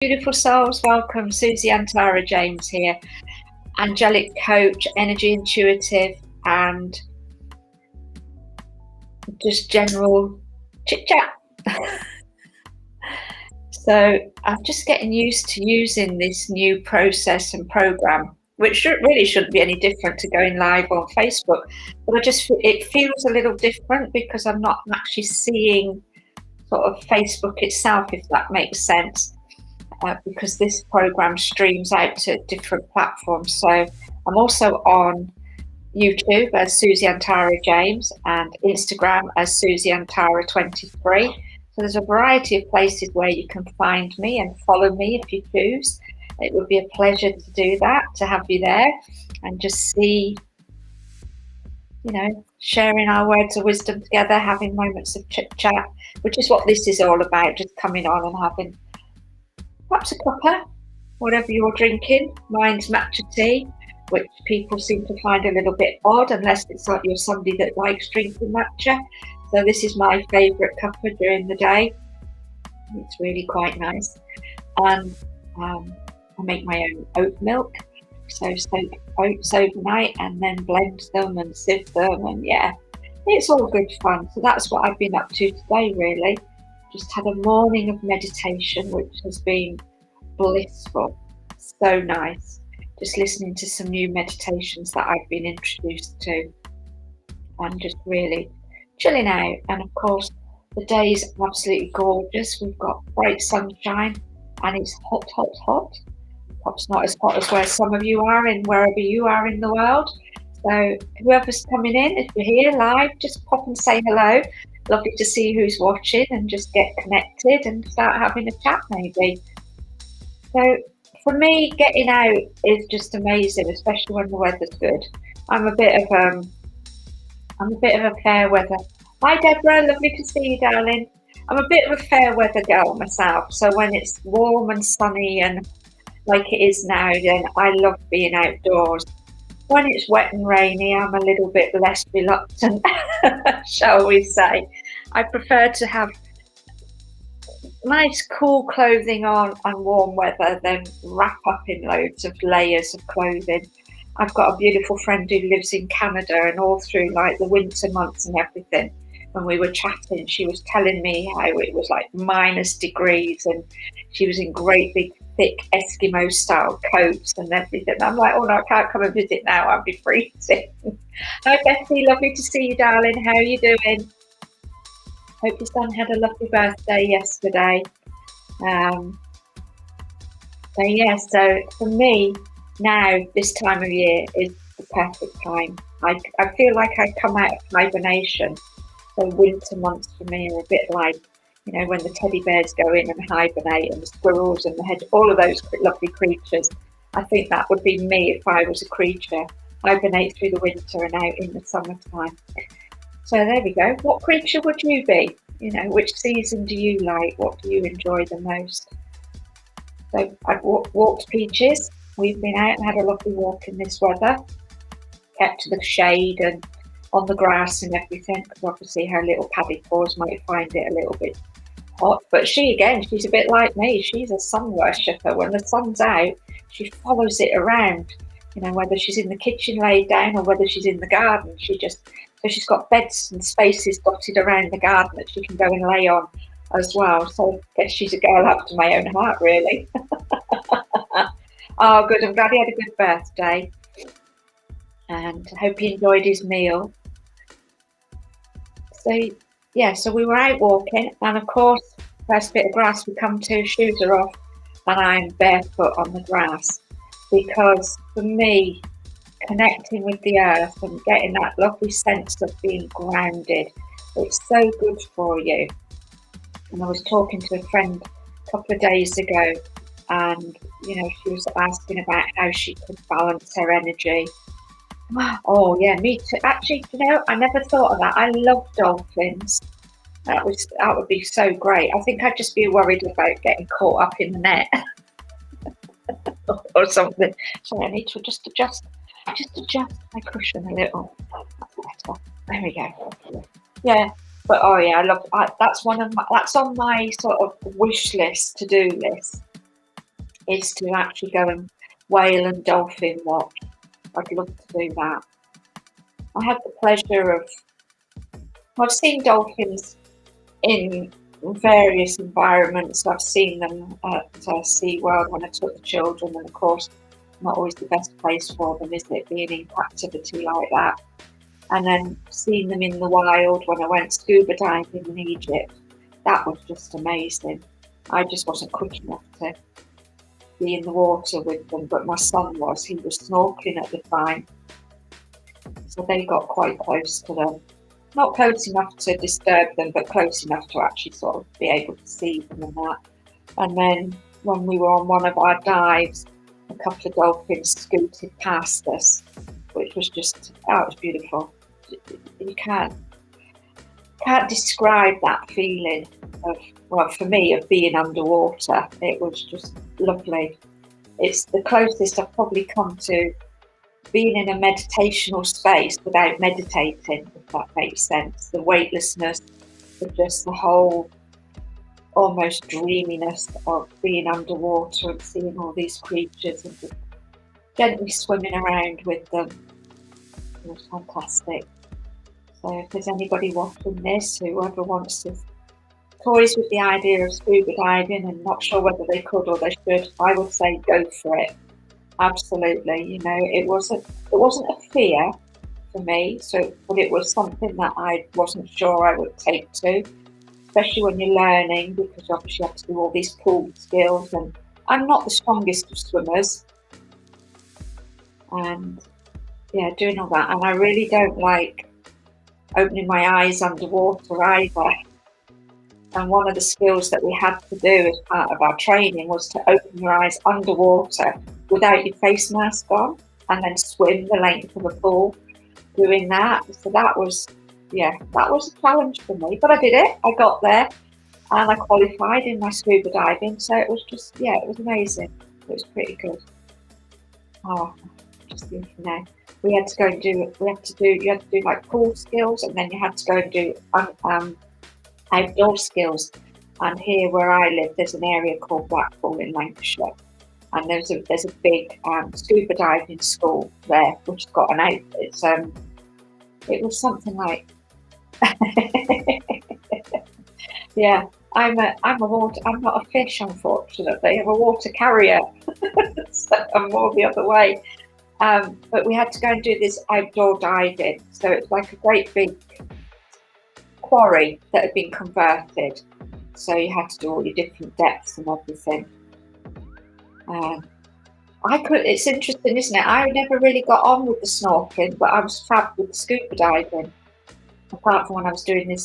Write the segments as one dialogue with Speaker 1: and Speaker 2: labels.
Speaker 1: Beautiful souls, welcome. Susie Antara James here, angelic coach, energy intuitive, and just general chit chat. So I'm just getting used to using this new process and program, which really shouldn't be any different to going live on Facebook, but it feels a little different because I'm not actually seeing sort of Facebook itself, if that makes sense. Because this program streams out to different platforms. So I'm also on YouTube as Susie Antara James and Instagram as Susie Antara 23. So there's a variety of places where you can find me and follow me if you choose. It would be a pleasure to do that, to have you there and just see, sharing our words of wisdom together, having moments of chit chat, which is what this is all about, just coming on and having perhaps a cuppa, whatever you're drinking. Mine's matcha tea, which people seem to find a little bit odd unless it's like you're somebody that likes drinking matcha. So this is my favourite cuppa during the day. It's really quite nice. And I make my own oat milk. So soak oats overnight and then blend them and sieve them, and yeah, it's all good fun. So that's what I've been up to today, really. Just had a morning of meditation, which has been blissful. So nice. Just listening to some new meditations that I've been introduced to and just really chilling out. And of course, the day is absolutely gorgeous. We've got bright sunshine and it's hot, hot, hot. Perhaps not as hot as where some of you are in wherever you are in the world. So whoever's coming in, if you're here live, just pop and say hello. Lovely to see who's watching and just get connected and start having a chat maybe. So for me, getting out is just amazing, especially when the weather's good. I'm a bit of a fair weather. Hi Deborah, lovely to see you, darling. I'm a bit of a fair weather girl myself. So when it's warm and sunny and like it is now, then I love being outdoors. When it's wet and rainy, I'm a little bit less reluctant, shall we say. I prefer to have nice cool clothing on and warm weather than wrap up in loads of layers of clothing. I've got a beautiful friend who lives in Canada, and all through like the winter months and everything, when we were chatting, she was telling me how it was like -degrees and she was in great big thick Eskimo style coats and everything. I'm like, oh no, I can't come and visit now, I'll be freezing. Hi Betty, lovely to see you, darling. How are you doing? Hope your son had a lovely birthday yesterday. So for me now, this time of year is the perfect time. I feel like I come out of hibernation. So winter months for me are a bit like, when the teddy bears go in and hibernate and the squirrels and the hedge, all of those lovely creatures. I think that would be me if I was a creature. Hibernate through the winter and out in the summertime. So there we go. What creature would you be? Which season do you like? What do you enjoy the most? So I've walked Peaches. We've been out and had a lovely walk in this weather. Kept to the shade and on the grass and everything, because obviously her little paddy paws might find it a little bit hot. But she's a bit like me. She's a sun worshipper. When the sun's out, she follows it around. Whether she's in the kitchen laid down or whether she's in the garden, so she's got beds and spaces dotted around the garden that she can go and lay on as well. So I guess she's a girl after my own heart, really. Oh, good. I'm glad he had a good birthday. And I hope he enjoyed his meal. So we were out walking, and of course, first bit of grass we come to, shoes are off, and I'm barefoot on the grass. Because for me, connecting with the earth and getting that lovely sense of being grounded, it's so good for you. And I was talking to a friend a couple of days ago, and she was asking about how she could balance her energy. Oh yeah, me too. Actually, I never thought of that. I love dolphins. That would be so great. I think I'd just be worried about getting caught up in the net or something. Sorry, I need to just adjust my cushion a little. That's better. There we go. Yeah, but I love. That's on my sort of wish list, to-do list. is to actually go and whale and dolphin watch. I'd love to do that. I had the pleasure of, I've seen dolphins in various environments. I've seen them at SeaWorld when I took the children, and of course, not always the best place for them, is it, being in captivity like that? And then seeing them in the wild when I went scuba diving in Egypt, that was just amazing. I just wasn't quick enough to be in the water with them, but my son was. He was snorkeling at the time, so they got quite close to them. Not close enough to disturb them, but close enough to actually sort of be able to see them and that. And then when we were on one of our dives, a couple of dolphins scooted past us, which was just, oh, it was beautiful. You can't describe that feeling of, well, for me, of being underwater. It was just lovely. It's the closest I've probably come to being in a meditational space without meditating, if that makes sense. The weightlessness, just the whole almost dreaminess of being underwater and seeing all these creatures and just gently swimming around with them. It was fantastic. So if there's anybody watching this, whoever wants to toys with the idea of scuba diving and not sure whether they could or they should, I would say go for it. Absolutely. You know, it wasn't a fear for me, but it was something that I wasn't sure I would take to, especially when you're learning, because obviously you have to do all these pool skills, and I'm not the strongest of swimmers. And yeah, doing all that, and I really don't like opening my eyes underwater either. And one of the skills that we had to do as part of our training was to open your eyes underwater without your face mask on, and then swim the length of a pool doing that. So that was a challenge for me, but I did it. I got there and I qualified in my scuba diving. So it was just, it was amazing. It was pretty good. Oh, just thinking now. You had to do like pool skills, and then you had to go and do outdoor skills. And here where I live, there's an area called Blackpool in Lancashire, and there's a big scuba diving school there, which has got an it was something like yeah, I'm not a fish, unfortunately. I'm a water carrier. So I'm more the other way. But we had to go and do this outdoor diving. So it's like a great big quarry that had been converted. So you had to do all your different depths and everything. It's interesting, isn't it? I never really got on with the snorkeling, but I was fab with the scuba diving. Apart from when I was doing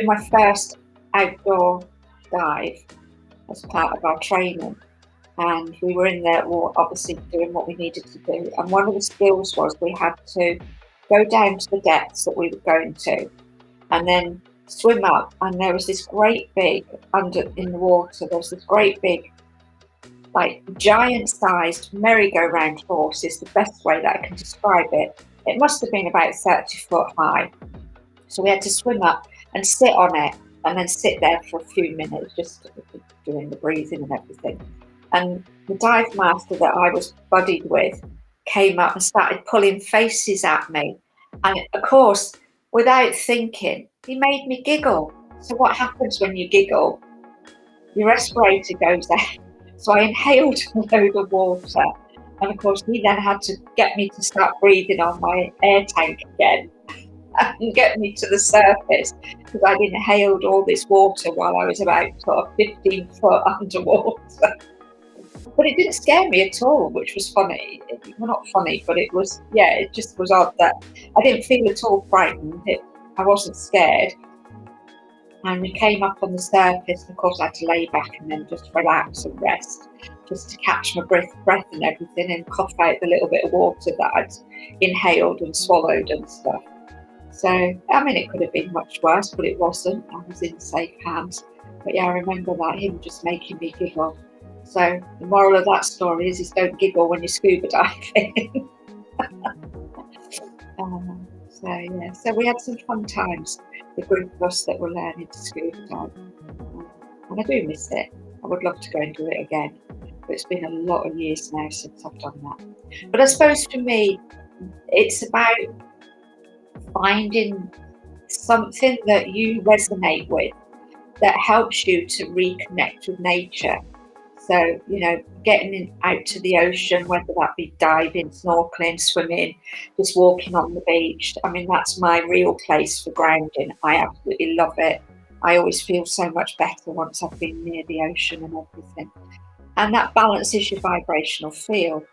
Speaker 1: my first outdoor dive as part of our training. And we were in there, obviously doing what we needed to do. And one of the skills was we had to go down to the depths that we were going to, and then swim up. And there was this great big, in the water, there was this great big, like giant-sized merry-go-round horse is the best way that I can describe it. It must have been about 30 foot high. So we had to swim up and sit on it, and then sit there for a few minutes, just doing the breathing and everything. And the dive master that I was buddied with came up and started pulling faces at me. And of course, without thinking, he made me giggle. So what happens when you giggle? Your respirator goes out. So I inhaled a load of water. And of course, he then had to get me to start breathing on my air tank again and get me to the surface, because I'd inhaled all this water while I was about sort of 15 foot underwater. But it didn't scare me at all, which was funny. Well, not funny, but it just was odd that I didn't feel at all frightened. I wasn't scared. And we came up on the surface, and of course I had to lay back and then just relax and rest, just to catch my breath and everything, and cough out the little bit of water that I'd inhaled and swallowed and stuff. So, I mean, it could have been much worse, but it wasn't. I was in safe hands. But yeah, I remember that, him just making me giggle. So the moral of that story is don't giggle when you're scuba diving. So we had some fun times, the group of us that were learning to scuba dive. And I do miss it. I would love to go and do it again. It's been a lot of years now since I've done that. But I suppose for me, it's about finding something that you resonate with that helps you to reconnect with nature. So, getting out to the ocean, whether that be diving, snorkeling, swimming, just walking on the beach. I mean, that's my real place for grounding. I absolutely love it. I always feel so much better once I've been near the ocean and everything. And that balances your vibrational field.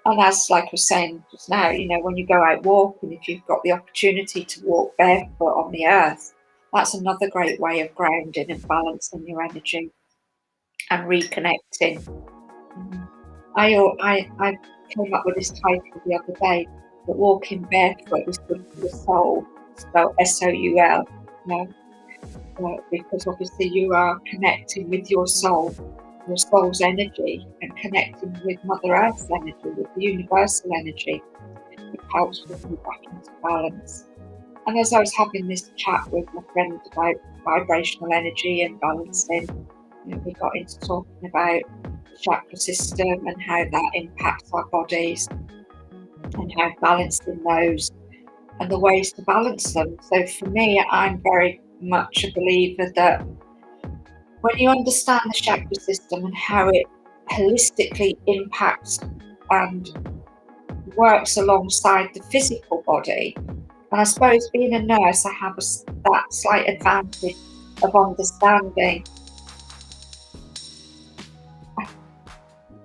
Speaker 1: And as like I was saying just now, when you go out walking, if you've got the opportunity to walk barefoot on the earth, that's another great way of grounding and balancing your energy and reconnecting. I came up with this title the other day, that walking barefoot is good for the soul, spelled S-O-U-L, because obviously you are connecting with your soul's energy, and connecting with Mother Earth's energy, with the universal energy. It helps bring you back into balance. And as I was having this chat with my friend about vibrational energy and balancing, we got into talking about the chakra system and how that impacts our bodies, and how balancing those and the ways to balance them. So for me, I'm very much a believer that when you understand the chakra system and how it holistically impacts and works alongside the physical body, and I suppose being a nurse, I have that slight advantage of understanding.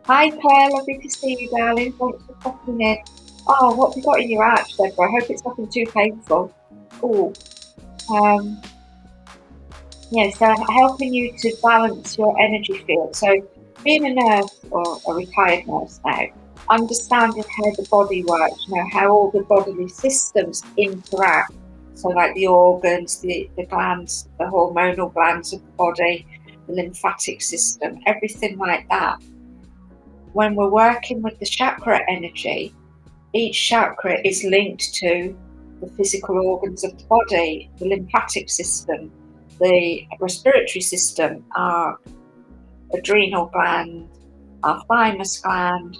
Speaker 1: Hi Claire, lovely to see you, darling. Thanks for popping in. Oh, what have you got in your arch, Deborah? I hope it's nothing too painful. Oh, so helping you to balance your energy field. So being a nurse, or a retired nurse now, understanding how the body works, how all the bodily systems interact. So like the organs, the glands, the hormonal glands of the body, the lymphatic system, everything like that. When we're working with the chakra energy, each chakra is linked to the physical organs of the body, the lymphatic system, the respiratory system, our adrenal gland, our thymus gland,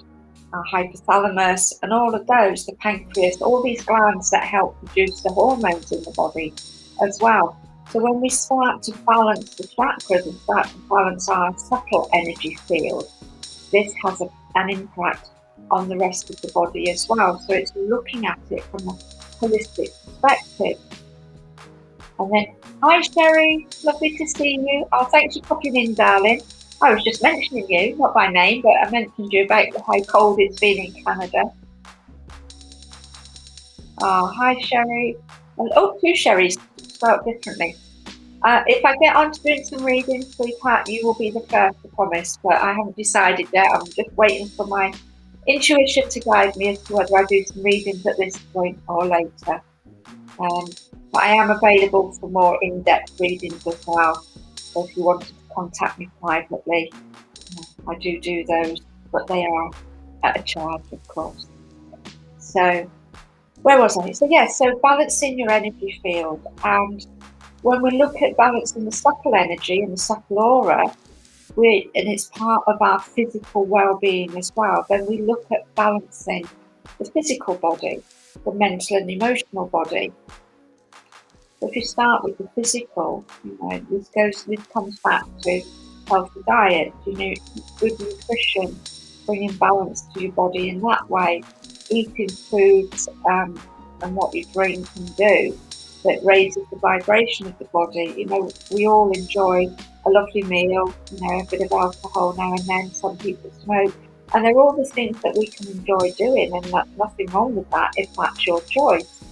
Speaker 1: our hypothalamus, and all of those, the pancreas, all these glands that help produce the hormones in the body as well. So when we start to balance the chakras and start to balance our subtle energy field, this has an impact on the rest of the body as well. So it's looking at it from a holistic perspective. And then, hi Sherry, lovely to see you. Oh, thanks for popping in, darling. I was just mentioning you, not by name, but I mentioned you about how cold it's been in Canada. Oh, hi Sherry. And, two Sherrys, spelled differently. If I get on to doing some reading, sweetheart, you will be the first, I promise, but I haven't decided yet. I'm just waiting for my intuition to guide me as to whether I do some readings at this point or later. But I am available for more in-depth readings as well. So if you wanted to contact me privately, I do those, but they are at a charge, of course. So where was I? So balancing your energy field. And when we look at balancing the subtle energy and the subtle aura, and it's part of our physical well-being as well, then we look at balancing the physical body, the mental and emotional body. So if you start with the physical, this comes back to healthy diet, good nutrition, bringing balance to your body in that way, eating foods and what you drink and do that raises the vibration of the body. We all enjoy a lovely meal, a bit of alcohol now and then, some people smoke, and they're all the things that we can enjoy doing, and that's nothing wrong with that if that's your choice.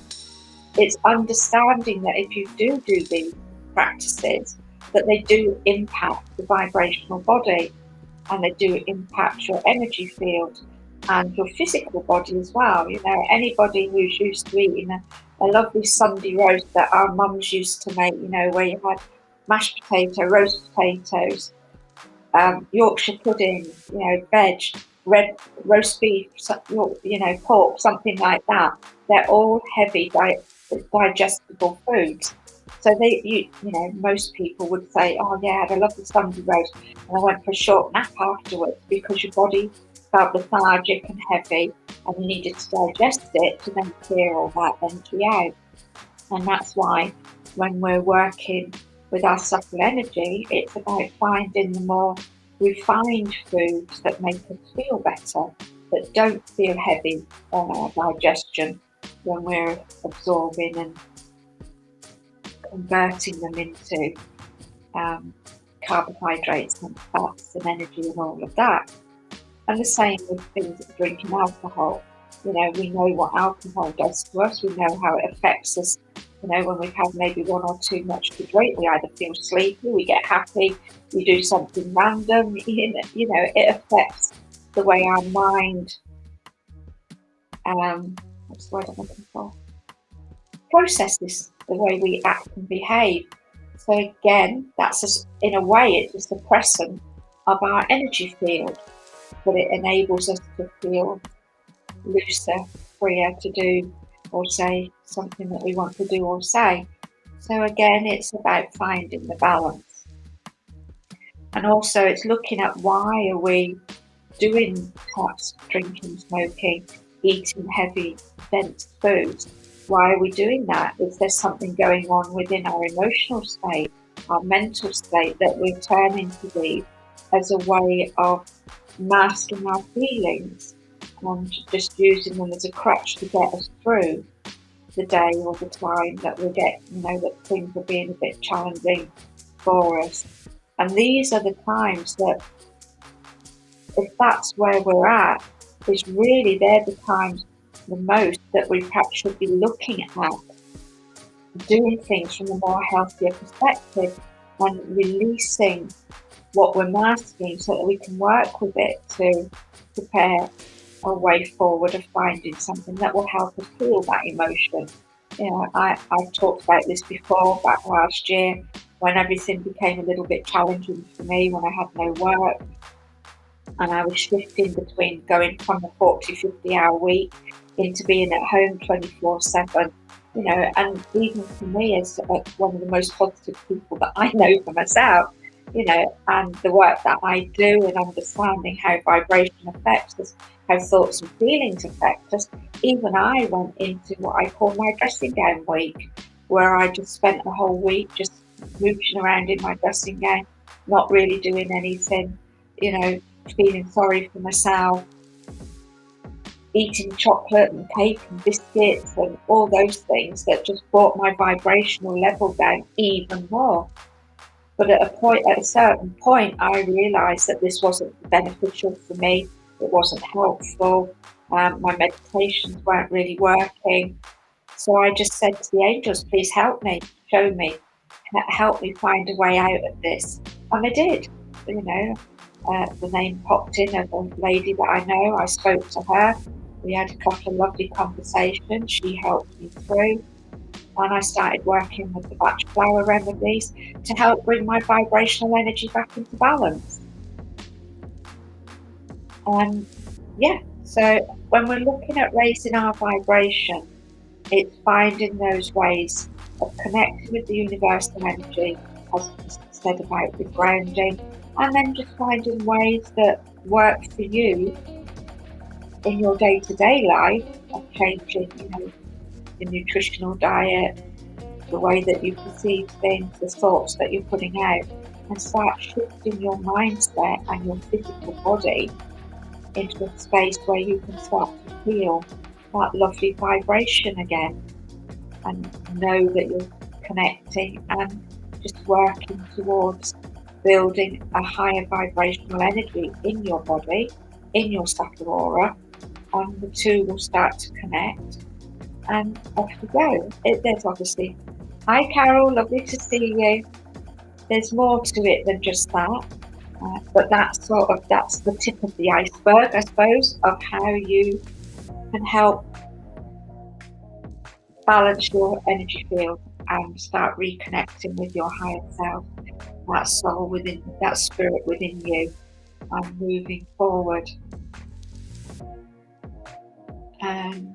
Speaker 1: It's understanding that if you do these practices, that they do impact the vibrational body, and they do impact your energy field and your physical body as well. Anybody who's used to eating a lovely Sunday roast that our mums used to make, where you had mashed potato, roast potatoes, Yorkshire pudding, veg, red roast beef, pork, something like that. They're all heavy digestible foods. So most people would say, oh yeah, I had a lovely Sunday roast and I went for a short nap afterwards because your body felt lethargic and heavy and you needed to digest it to then clear all that energy out. And that's why when we're working with our subtle energy, it's about finding the more refined foods that make us feel better, that don't feel heavy on our digestion when we're absorbing and converting them into carbohydrates and fats and energy and all of that. And the same with things like drinking alcohol. We know what alcohol does to us. We know how it affects us. When we've had maybe one or too much to drink, we either feel sleepy, we get happy, we do something random. It affects the way our mind, what's the word I'm looking for? Processes the way we act and behave. So again, that's in a way, it's a suppressant of our energy field, but it enables us to feel looser, freer to do or say something that we want to do or say. So again, it's about finding the balance. And also it's looking at why are we doing perhaps drinking, smoking, eating heavy, dense foods. Why are we doing that? Is there something going on within our emotional state, our mental state, that we're turning to these as a way of masking our feelings and just using them as a crutch to get us through the day or the time that we get, that things are being a bit challenging for us. And these are the times that, if that's where we're at, is really they're the times the most that we perhaps should be looking at doing things from a more healthier perspective and releasing what we're masking so that we can work with it to prepare a way forward of finding something that will help us heal that emotion. I've talked about this before, back last year when everything became a little bit challenging for me, when I had no work and I was shifting between going from a 40, 50-hour week into being at home 24/7. And even for me, as one of the most positive people that I know for myself, and the work that I do and understanding how vibration affects us, how thoughts and feelings affect us, even I went into what I call my dressing gown week, where I just spent the whole week just mooching around in my dressing gown, not really doing anything, feeling sorry for myself, eating chocolate and cake and biscuits and all those things that just brought my vibrational level down even more. But at a certain point, I realised that this wasn't beneficial for me. It wasn't helpful. My meditations weren't really working. So I just said to the angels, please help me, show me, help me find a way out of this. And I did. The name popped in of a lady that I know. I spoke to her. We had a couple of lovely conversations. She helped me through. And I started working with the batch flower remedies to help bring my vibrational energy back into balance. So when we're looking at raising our vibration, it's finding those ways of connecting with the universal energy, as I said about the grounding, and then just finding ways that work for you in your day-to-day life of changing, the nutritional diet, the way that you perceive things, the thoughts that you're putting out, and start shifting your mindset and your physical body into a space where you can start to feel that lovely vibration again and know that you're connecting and just working towards building a higher vibrational energy in your body, in your subtle aura, and the two will start to connect and off you go. There's obviously, hi Carol, lovely to see you. There's more to it than just that, but that's the tip of the iceberg, I suppose, of how you can help balance your energy field and start reconnecting with your higher self, that soul within, that spirit within you, and moving forward. And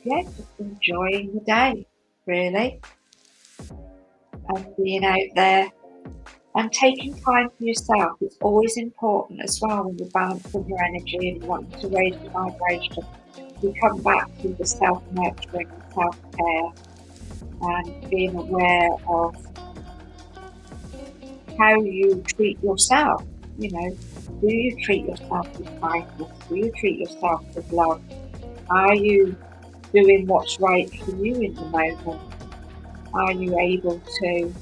Speaker 1: just enjoying the day, really. and being out there and taking time for yourself. It's always important as well when you're balancing your energy and wanting to raise your vibration. You come back to the self-nurturing and self-care and being aware of how you treat yourself. You know, do you treat yourself with kindness? Do you treat yourself with love? Are you doing what's right for you in the moment? Are you able to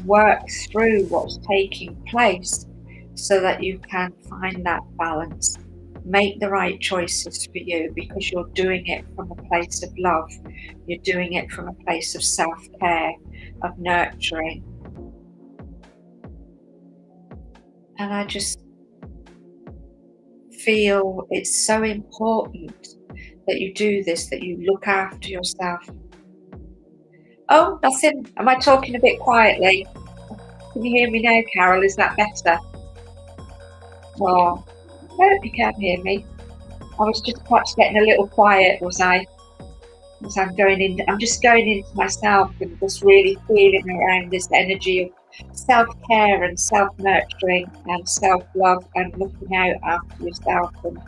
Speaker 1: work through what's taking place so that you can find that balance? Make the right choices for you because you're doing it from a place of love. You're doing it from a place of self-care, of nurturing. And I just feel it's so important that you do this, that you look after yourself. Oh, nothing. Am I talking a bit quietly? Can you hear me now, Carol? Is that better? Oh, I hope you can hear me. I was just perhaps getting a little quiet, was I? As I'm just going into myself and just really feeling around this energy of self-care and self-nurturing and self-love and looking out after yourself and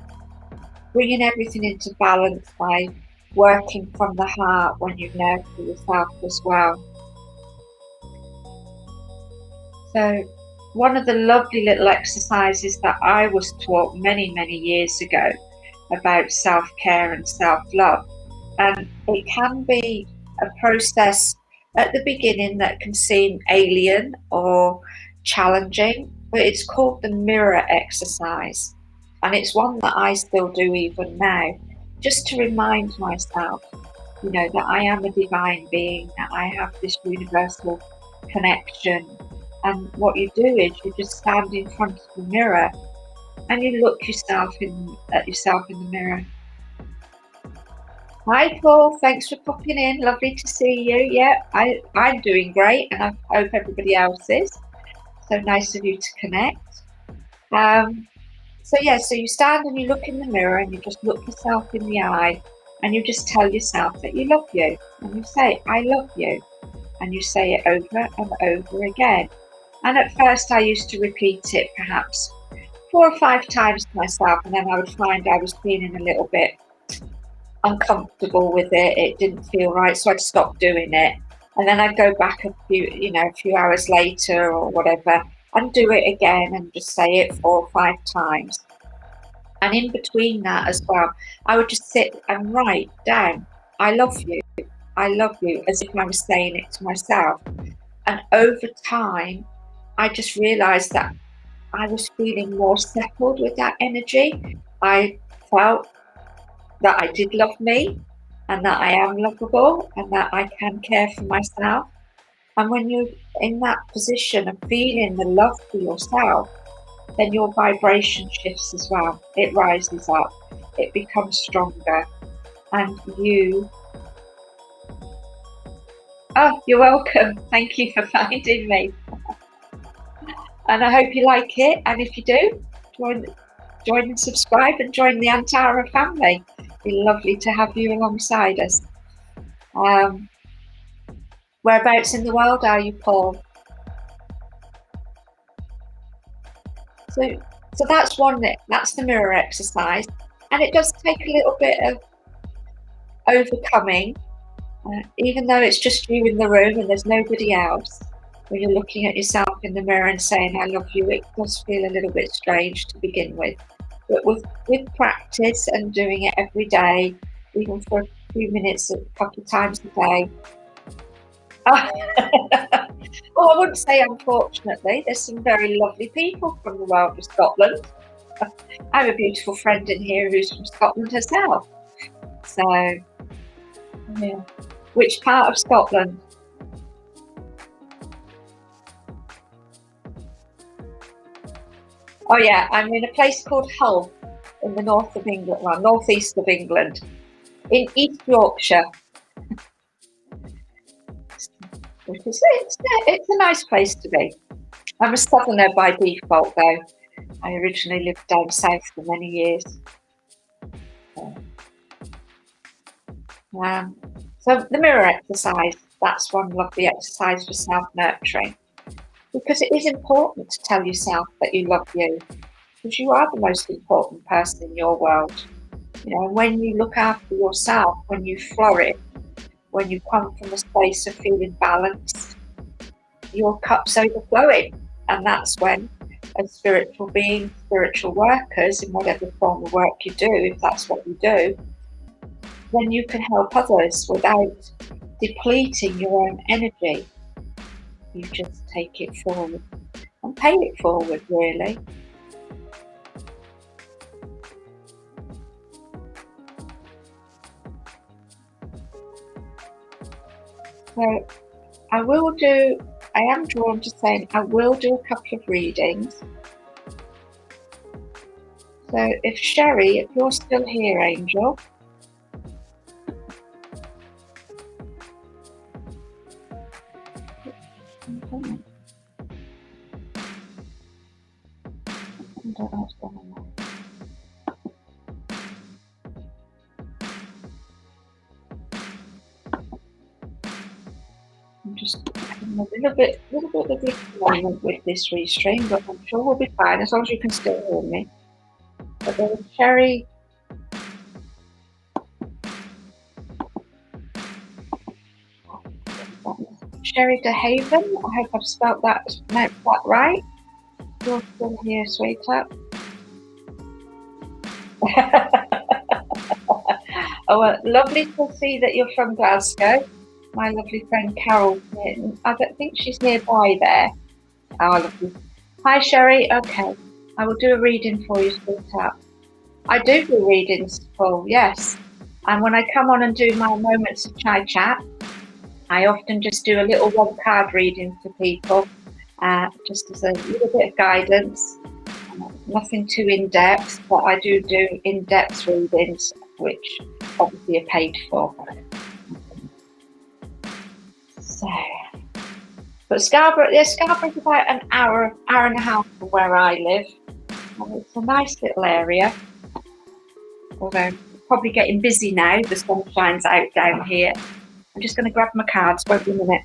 Speaker 1: bringing everything into balance by working from the heart when you nurture yourself as well. So one of the lovely little exercises that I was taught many, many years ago about self-care and self-love, and it can be a process at the beginning that can seem alien or challenging, but it's called the mirror exercise. And it's one that I still do even now, just to remind myself, you know, that I am a divine being, that I have this universal connection. And what you do is you just stand in front of the mirror and you look at yourself in the mirror. Hi Paul, thanks for popping in. Lovely to see you. Yeah, I'm doing great and I hope everybody else is. So nice of you to connect. So you stand and you look in the mirror and you just look yourself in the eye and you just tell yourself that you love you. And you say, I love you. And you say it over and over again. And at first I used to repeat it perhaps 4 or 5 times to myself, and then I would find I was feeling a little bit uncomfortable with it. It didn't feel right, so I'd stop doing it. And then I'd go back a few hours later or whatever and do it again and just say it 4 or 5 times. And in between that as well, I would just sit and write down, I love you, as if I was saying it to myself. And over time, I just realized that I was feeling more settled with that energy. I felt that I did love me and that I am lovable and that I can care for myself. And when you're in that position of feeling the love for yourself, then your vibration shifts as well. It rises up, it becomes stronger, and oh, you're welcome. Thank you for finding me. And I hope you like it. And if you do, join and subscribe and join the Antara family. It'd be lovely to have you alongside us. Whereabouts in the world are you, Paul? So that's that's the mirror exercise. And it does take a little bit of overcoming, even though it's just you in the room and there's nobody else. When you're looking at yourself in the mirror and saying, I love you, it does feel a little bit strange to begin with. But with practice and doing it every day, even for a few minutes, a couple of times a day. Well, I wouldn't say unfortunately. There's some very lovely people from the world of Scotland. I have a beautiful friend in here who's from Scotland herself. So, yeah. Which part of Scotland? Oh yeah, I'm in a place called Hull in the north of England, well, northeast of England, in East Yorkshire. It's a nice place to be. I'm a southerner by default though. I originally lived down south for many years. So the mirror exercise. That's one lovely exercise for self-nurturing, because it is important to tell yourself that you love you, because you are the most important person in your world. You know, when you look after yourself, when you flourish, when you come from a space of feeling balanced, your cup's overflowing. And that's when, as spiritual beings, spiritual workers, in whatever form of work you do, if that's what you do, then you can help others without depleting your own energy. You just take it forward and pay it forward, really. So I am drawn to saying I will do a couple of readings. So if Sherry, if you're still here, Angel. I don't know what's going on there. I'm just having a little bit of a disappointment with this restream, but I'm sure we'll be fine as long as you can still hear me. But then Sherry, Sherry DeHaven, I hope I've spelled that right. You're still here, sweetheart. Oh, well, lovely to see that you're from Glasgow. My lovely friend Carol, I don't think she's nearby there. Oh, lovely. Hi, Sherry. Okay, I will do a reading for you, sweetheart. I do readings, Paul, yes. And when I come on and do my moments of chai chat, I often just do a little one card reading for people, just as a little bit of guidance. Nothing too in-depth, but I do in-depth readings, which obviously are paid for. So, but Scarborough is about an hour and a half from where I live. And it's a nice little area. Although probably getting busy now, the sun shines out down here. I'm just going to grab my cards, won't be a minute.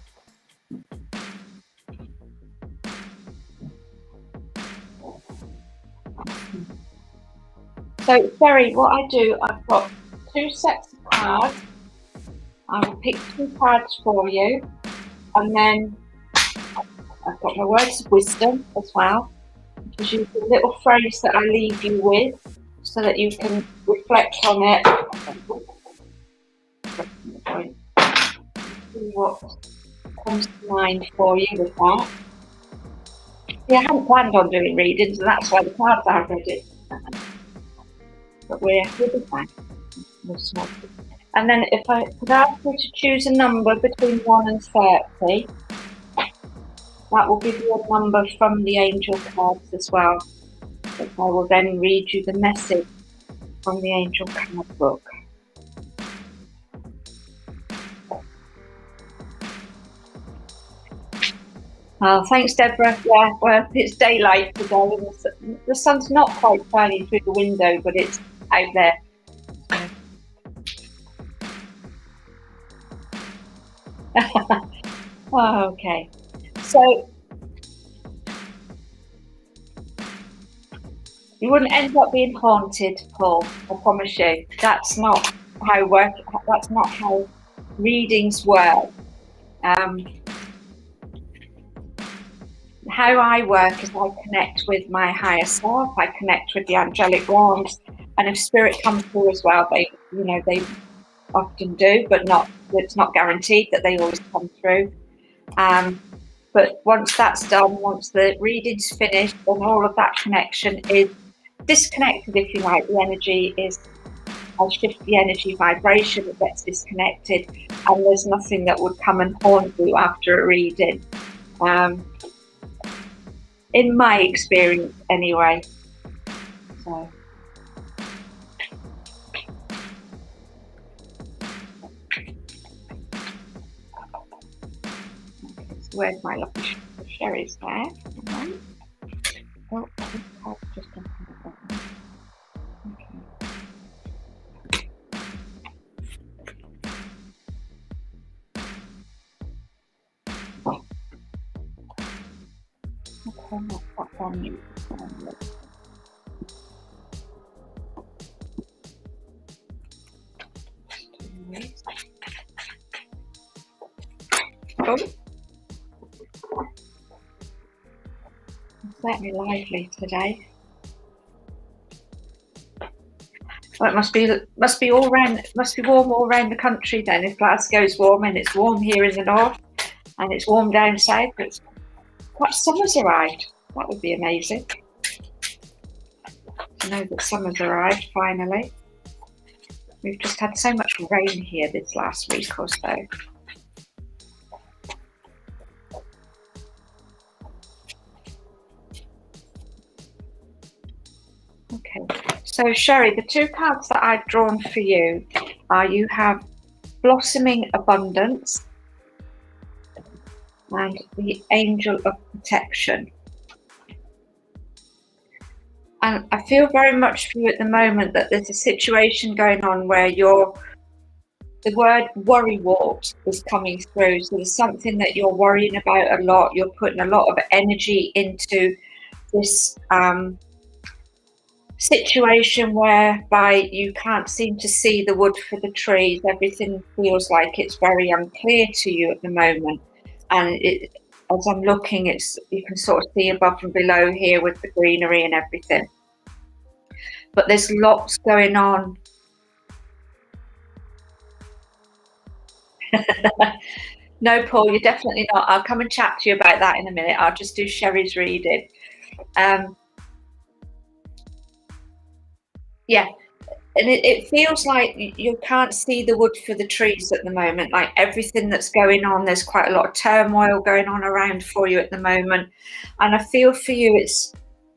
Speaker 1: So, Sherry, what I do, I've got 2 sets of cards. I will pick 2 cards for you, and then I've got my words of wisdom as well, which is a little phrase that I leave you with so that you can reflect on it. See what comes to mind for you with that. Yeah, I hadn't planned on doing readings, and that's why the cards aren't ready. But we'll be fine. And then if I could ask you to choose a number between 1 and 30, that will give you a number from the angel cards as well. I will then read you the message from the angel card book. Oh, thanks, Deborah. Yeah, well, it's daylight today, and the sun's not quite shining through the window, but it's out there. Oh, okay. So you wouldn't end up being haunted, Paul. I promise you. That's not how readings work. How I work is I connect with my higher self. I connect with the angelic realms, and if spirit comes through as well, they often do, but it's not guaranteed that they always come through. But once that's done, once the reading's finished, then all of that connection is disconnected, if you like. The energy is, I shift the energy vibration, it gets disconnected, and there's nothing that would come and haunt you after a reading. In my experience, anyway. So. Where's my lovely Sherry's there? Oh, I've just done that. turn that back on you. Oh, it's certainly lively today. Well, it must be all round. Must be warm all around the country then. If Glasgow's warm and it's warm here in the north, and it's warm down south, but perhaps summer's arrived. That would be amazing to know that summer's arrived finally. We've just had so much rain here this last week or so. Okay, so Sherry, the two cards that I've drawn for you are, you have Blossoming Abundance and the Angel of Protection. And I feel very much for you at the moment that there's a situation going on where the word worrywart is coming through. So there's something that you're worrying about a lot. You're putting a lot of energy into this situation whereby you can't seem to see the wood for the trees. Everything feels like it's very unclear to you at the moment. And as I'm looking, you can sort of see above and below here with the greenery and everything. But there's lots going on. No, Paul, you're definitely not. I'll come and chat to you about that in a minute. I'll just do Sherry's reading. Yeah, and it feels like you can't see the wood for the trees at the moment. Like everything that's going on, there's quite a lot of turmoil going on around for you at the moment. And I feel for you,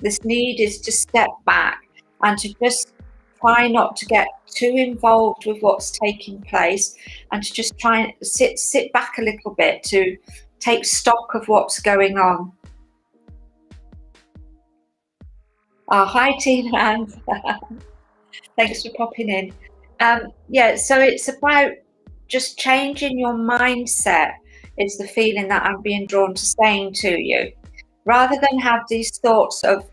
Speaker 1: this need is to step back and to just try not to get too involved with what's taking place, and to just try and sit back a little bit to take stock of what's going on. Oh, hi, Tina. Thanks for popping in. Yeah, so it's about just changing your mindset is the feeling that I'm being drawn to saying to you. Rather than have these thoughts of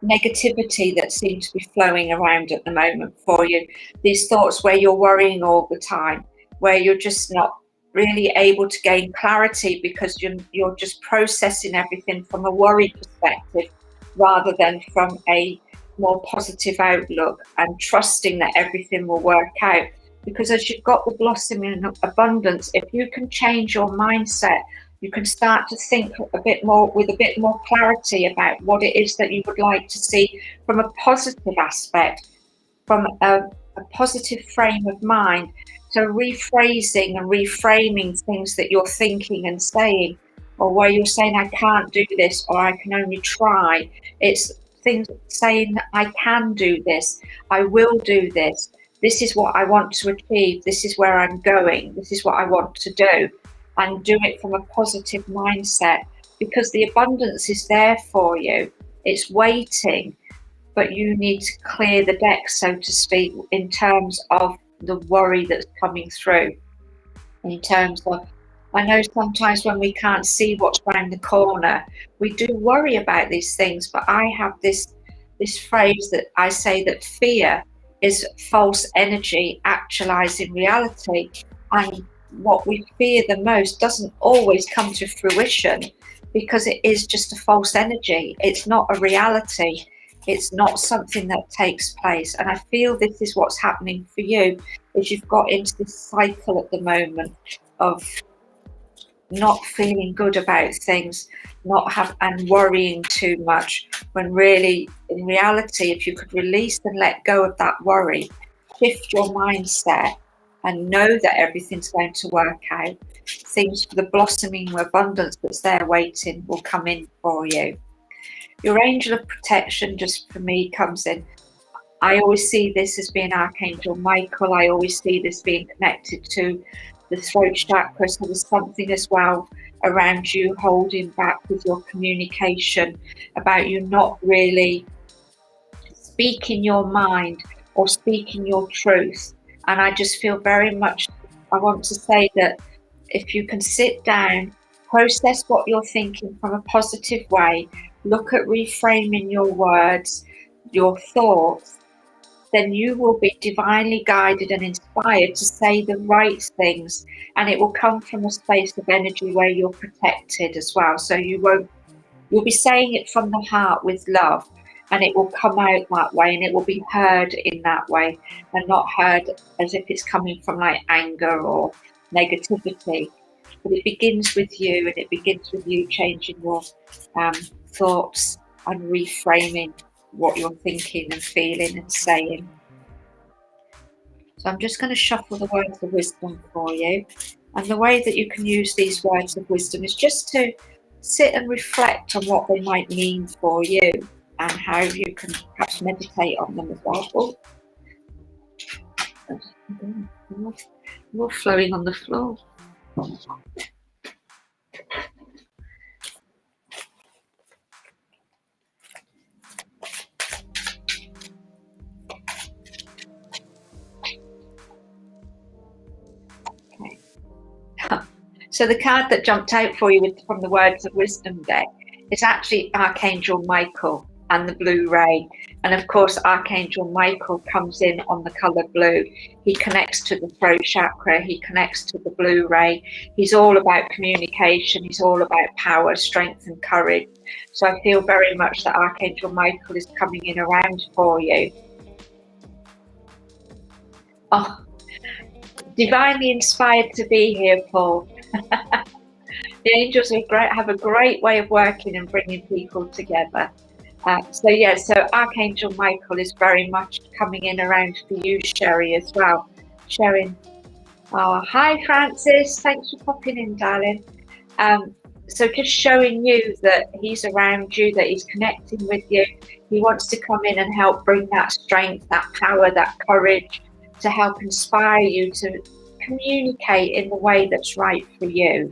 Speaker 1: negativity that seem to be flowing around at the moment for you, these thoughts where you're worrying all the time, where you're just not really able to gain clarity because you're just processing everything from a worry perspective rather than from a more positive outlook and trusting that everything will work out. Because as you've got the blossoming abundance, if you can change your mindset, you can start to think a bit more with a bit more clarity about what it is that you would like to see from a positive aspect, from a positive frame of mind. So rephrasing and reframing things that you're thinking and saying, or where you're saying, I can't do this, or I can only try. It's things saying, I can do this, I will do this, this is what I want to achieve, this is where I'm going, this is what I want to do, and do it from a positive mindset, because the abundance is there for you, it's waiting, but you need to clear the deck, so to speak, in terms of the worry that's coming through. In terms of, I know sometimes when we can't see what's around the corner, we do worry about these things, but I have this phrase that I say that fear is false energy actualizing reality, and what we fear the most doesn't always come to fruition because it is just a false energy. It's not a reality. It's not something that takes place. And I feel this is what's happening for you, is you've got into this cycle at the moment of not feeling good about things, and worrying too much, when really, in reality, if you could release and let go of that worry, shift your mindset and know that everything's going to work out, things for the blossoming abundance that's there waiting will come in for you. Your angel of protection, just for me, comes in. I always see this as being Archangel Michael. I always see this being connected to the throat chakra. So there's something as well around you holding back with your communication, about you not really speaking your mind or speaking your truth. And I just feel very much, I want to say that if you can sit down Process what you're thinking from a positive way. Look at reframing your words, your thoughts. Then you will be divinely guided and inspired to say the right things, and it will come from a space of energy where you're protected as well. So you'll be saying it from the heart with love, and it will come out that way, and it will be heard in that way, and not heard as if it's coming from like anger or negativity. But it begins with you, and it begins with you changing your thoughts and reframing what you're thinking and feeling and saying. So I'm just going to shuffle the words of wisdom for you. And the way that you can use these words of wisdom is just to sit and reflect on what they might mean for you and how you can perhaps meditate on them as well. Oh, more flowing on the floor. So the card that jumped out for you from the Words of Wisdom deck is actually Archangel Michael and the blue ray. And of course, Archangel Michael comes in on the colour blue. He connects to the throat chakra. He connects to the blue ray. He's all about communication. He's all about power, strength and courage. So I feel very much that Archangel Michael is coming in around for you. Oh, divinely inspired to be here, Paul. The angels have a great way of working and bringing people together. So Archangel Michael is very much coming in around for you, Sherry, as well. Sharing. Oh, hi, Francis. Thanks for popping in, darling. So just showing you that he's around you, that he's connecting with you. He wants to come in and help bring that strength, that power, that courage to help inspire you to communicate in the way that's right for you.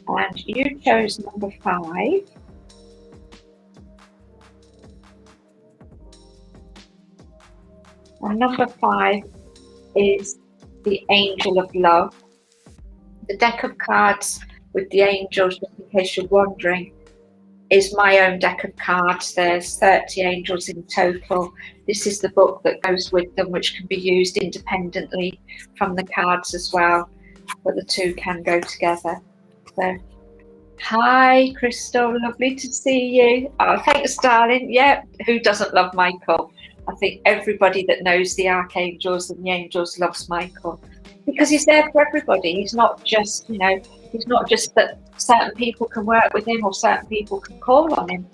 Speaker 1: And you chose number 5. And number 5 is the Angel of Love. The deck of cards with the angels, just in case you're wondering, is my own deck of cards. There's 30 angels in total. This is the book that goes with them, which can be used independently from the cards as well, but the two can go together. So, hi, Crystal, lovely to see you. Oh, thanks, darling. Yeah, who doesn't love Michael? I think everybody that knows the archangels and the angels loves Michael, because he's there for everybody. He's not just, he's not just that certain people can work with him or certain people can call on him.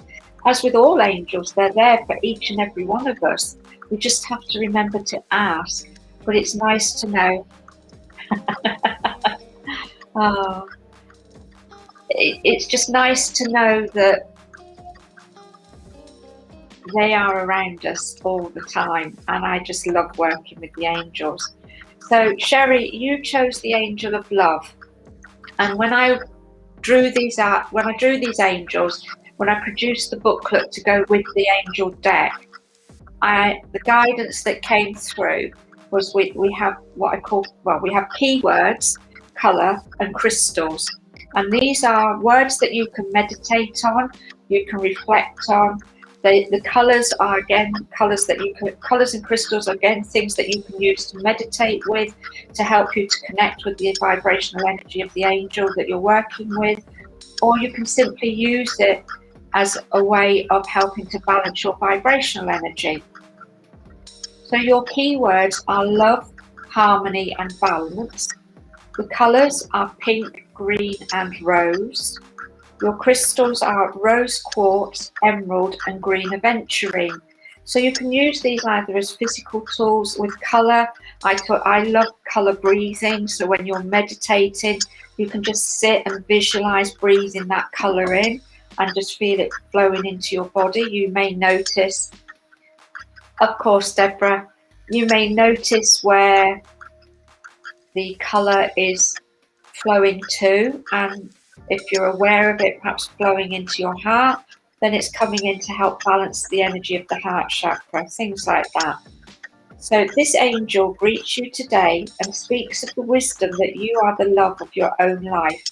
Speaker 1: As with all angels, they're there for each and every one of us. We just have to remember to ask. But it's nice to know. Oh, it's just nice to know that they are around us all the time. And I just love working with the angels. So, Sherry, you chose the Angel of Love. And when I drew these angels, when I produced the booklet to go with the angel deck, the guidance that came through was we have we have keywords, colour and crystals. And these are words that you can meditate on, you can reflect on. The colours are again colours and crystals are again things that you can use to meditate with, to help you to connect with the vibrational energy of the angel that you're working with, or you can simply use it as a way of helping to balance your vibrational energy. So your keywords are love, harmony and balance. The colours are pink, green and rose. Your crystals are rose quartz, emerald and green aventurine. So you can use these either as physical tools with colour. I love colour breathing. So when you're meditating, you can just sit and visualise breathing that colour in and just feel it flowing into your body. You may notice, of course, Deborah, you may notice where the colour is flowing to, and if you're aware of it perhaps flowing into your heart, then it's coming in to help balance the energy of the heart chakra, things like that. So this angel greets you today and speaks of the wisdom that you are the love of your own life.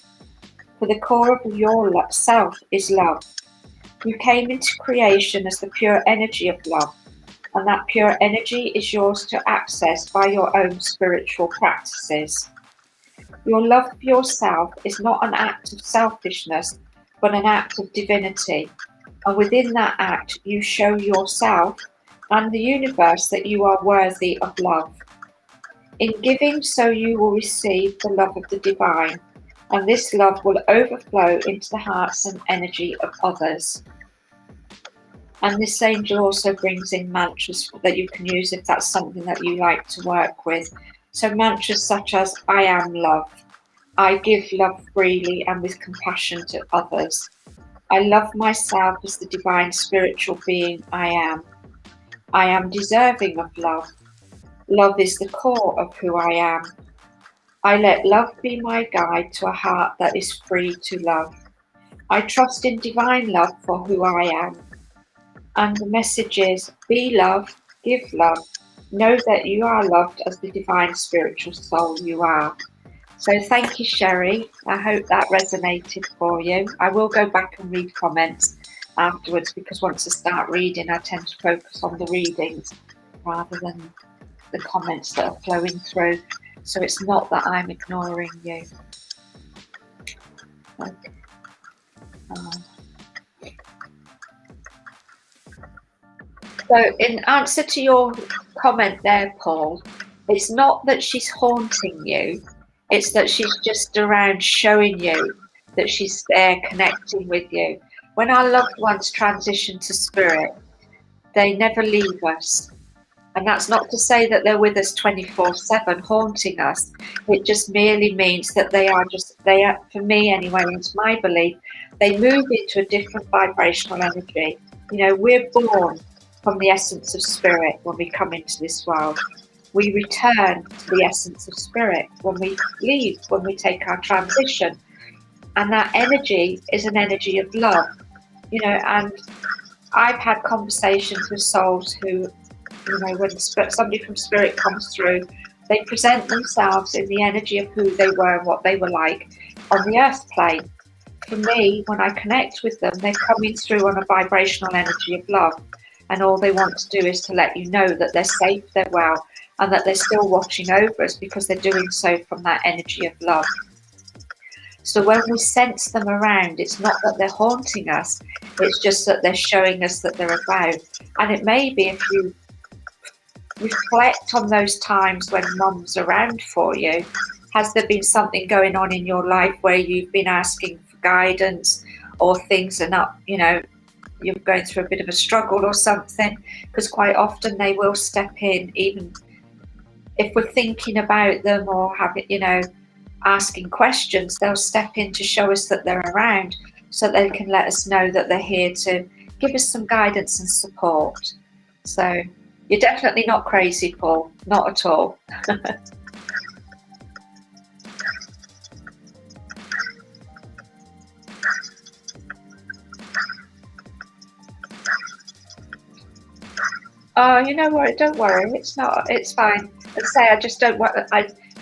Speaker 1: For the core of your self is love. You came into creation as the pure energy of love, and that pure energy is yours to access by your own spiritual practices. Your love for yourself is not an act of selfishness, but an act of divinity. And within that act, you show yourself and the universe that you are worthy of love. In giving, so you will receive the love of the divine, and this love will overflow into the hearts and energy of others. And this angel also brings in mantras that you can use if that's something that you like to work with. So mantras such as, I am love. I give love freely and with compassion to others. I love myself as the divine spiritual being I am. I am deserving of love. Love is the core of who I am. I let love be my guide to a heart that is free to love. I trust in divine love for who I am. And the message is, be love, give love. Know that you are loved as the divine spiritual soul you are. So thank you, Sherry. I hope that resonated for you. I will go back and read comments afterwards, because once I start reading, I tend to focus on the readings rather than the comments that are flowing through. So it's not that I'm ignoring you. Okay. So in answer to your comment there, Paul, it's not that she's haunting you, it's that she's just around showing you that she's there connecting with you. When our loved ones transition to spirit, they never leave us. And that's not to say that they're with us 24/7 haunting us. It just merely means that they are, for me anyway, it's my belief, they move into a different vibrational energy. You know, we're born from the essence of spirit when we come into this world. We return to the essence of spirit when we leave, when we take our transition. And that energy is an energy of love, you know, and I've had conversations with souls who, you know, when somebody from spirit comes through, they present themselves in the energy of who they were and what they were like on the earth plane. For me, when I connect with them, they're coming through on a vibrational energy of love. And all they want to do is to let you know that they're safe, they're well, and that they're still watching over us, because they're doing so from that energy of love. So when we sense them around, it's not that they're haunting us, it's just that they're showing us that they're about. And it may be, if you reflect on those times when Mum's around for you, has there been something going on in your life where you've been asking for guidance, or things are not, you know, you're going through a bit of a struggle or something? Because quite often they will step in, even if we're thinking about them or having, you know, asking questions, they'll step in to show us that they're around, so they can let us know that they're here to give us some guidance and support. So you're definitely not crazy, Paul, not at all. Oh, you know what? Don't worry. It's not. It's fine. I'd say I just don't want.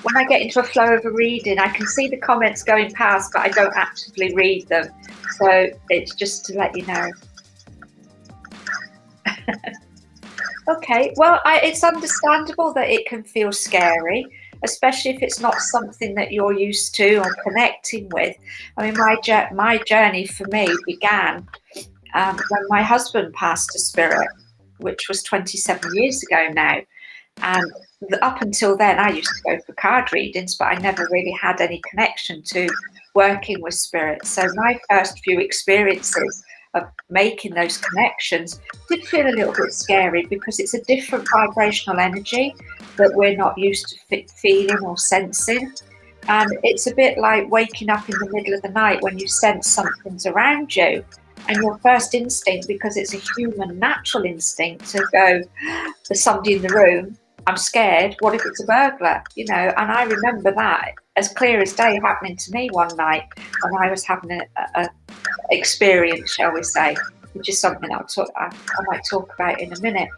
Speaker 1: When I get into a flow of a reading, I can see the comments going past, but I don't actively read them. So it's just to let you know. Okay. Well, it's understandable that it can feel scary, especially if it's not something that you're used to or connecting with. I mean, my journey for me began when my husband passed to spirit, which was 27 years ago now. And up until then, I used to go for card readings, but I never really had any connection to working with spirit. So my first few experiences of making those connections did feel a little bit scary, because it's a different vibrational energy that we're not used to feeling or sensing. And it's a bit like waking up in the middle of the night when you sense something's around you. And your first instinct, because it's a human natural instinct to go, there's somebody in the room, I'm scared, what if it's a burglar? You know, and I remember that as clear as day happening to me one night when I was having a experience, shall we say, which is something I might talk about in a minute.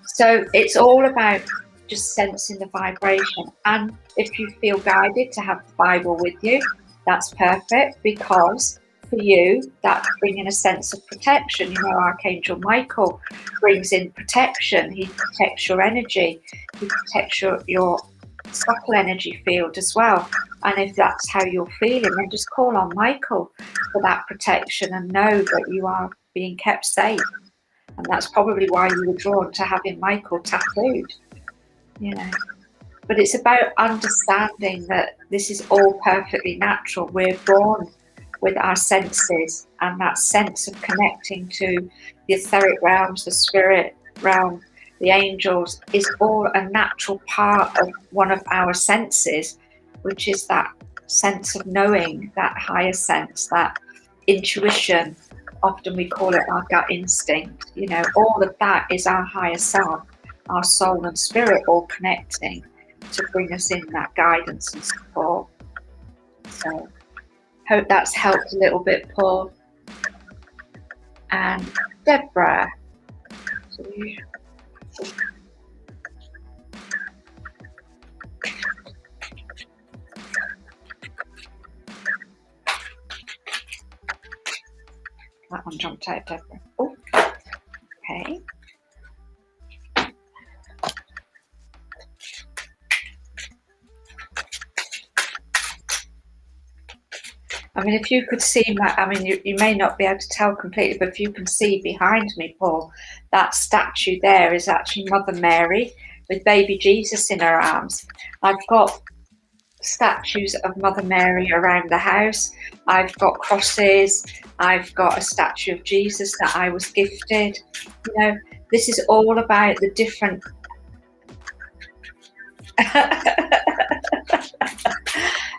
Speaker 1: So it's all about just sensing the vibration. And if you feel guided to have the Bible with you, that's perfect, because for you, that's bringing a sense of protection. You know, Archangel Michael brings in protection. He protects your energy. He protects your subtle energy field as well. And if that's how you're feeling, then just call on Michael for that protection and know that you are being kept safe. And that's probably why you were drawn to having Michael tattooed, you know. But it's about understanding that this is all perfectly natural. We're born with our senses, and that sense of connecting to the etheric realms, the spirit realm, the angels, is all a natural part of one of our senses, which is that sense of knowing, that higher sense, that intuition. Often we call it our gut instinct. You know, all of that is our higher self, our soul and spirit all connecting to bring us in that guidance and support. So hope that's helped a little bit, Paul. And Deborah. That one jumped out, Deborah. Oh, okay. I mean, if you could see I mean, you may not be able to tell completely, but if you can see behind me, Paul, that statue there is actually Mother Mary with baby Jesus in her arms. I've got statues of Mother Mary around the house. I've got crosses. I've got a statue of Jesus that I was gifted. You know, this is all about the different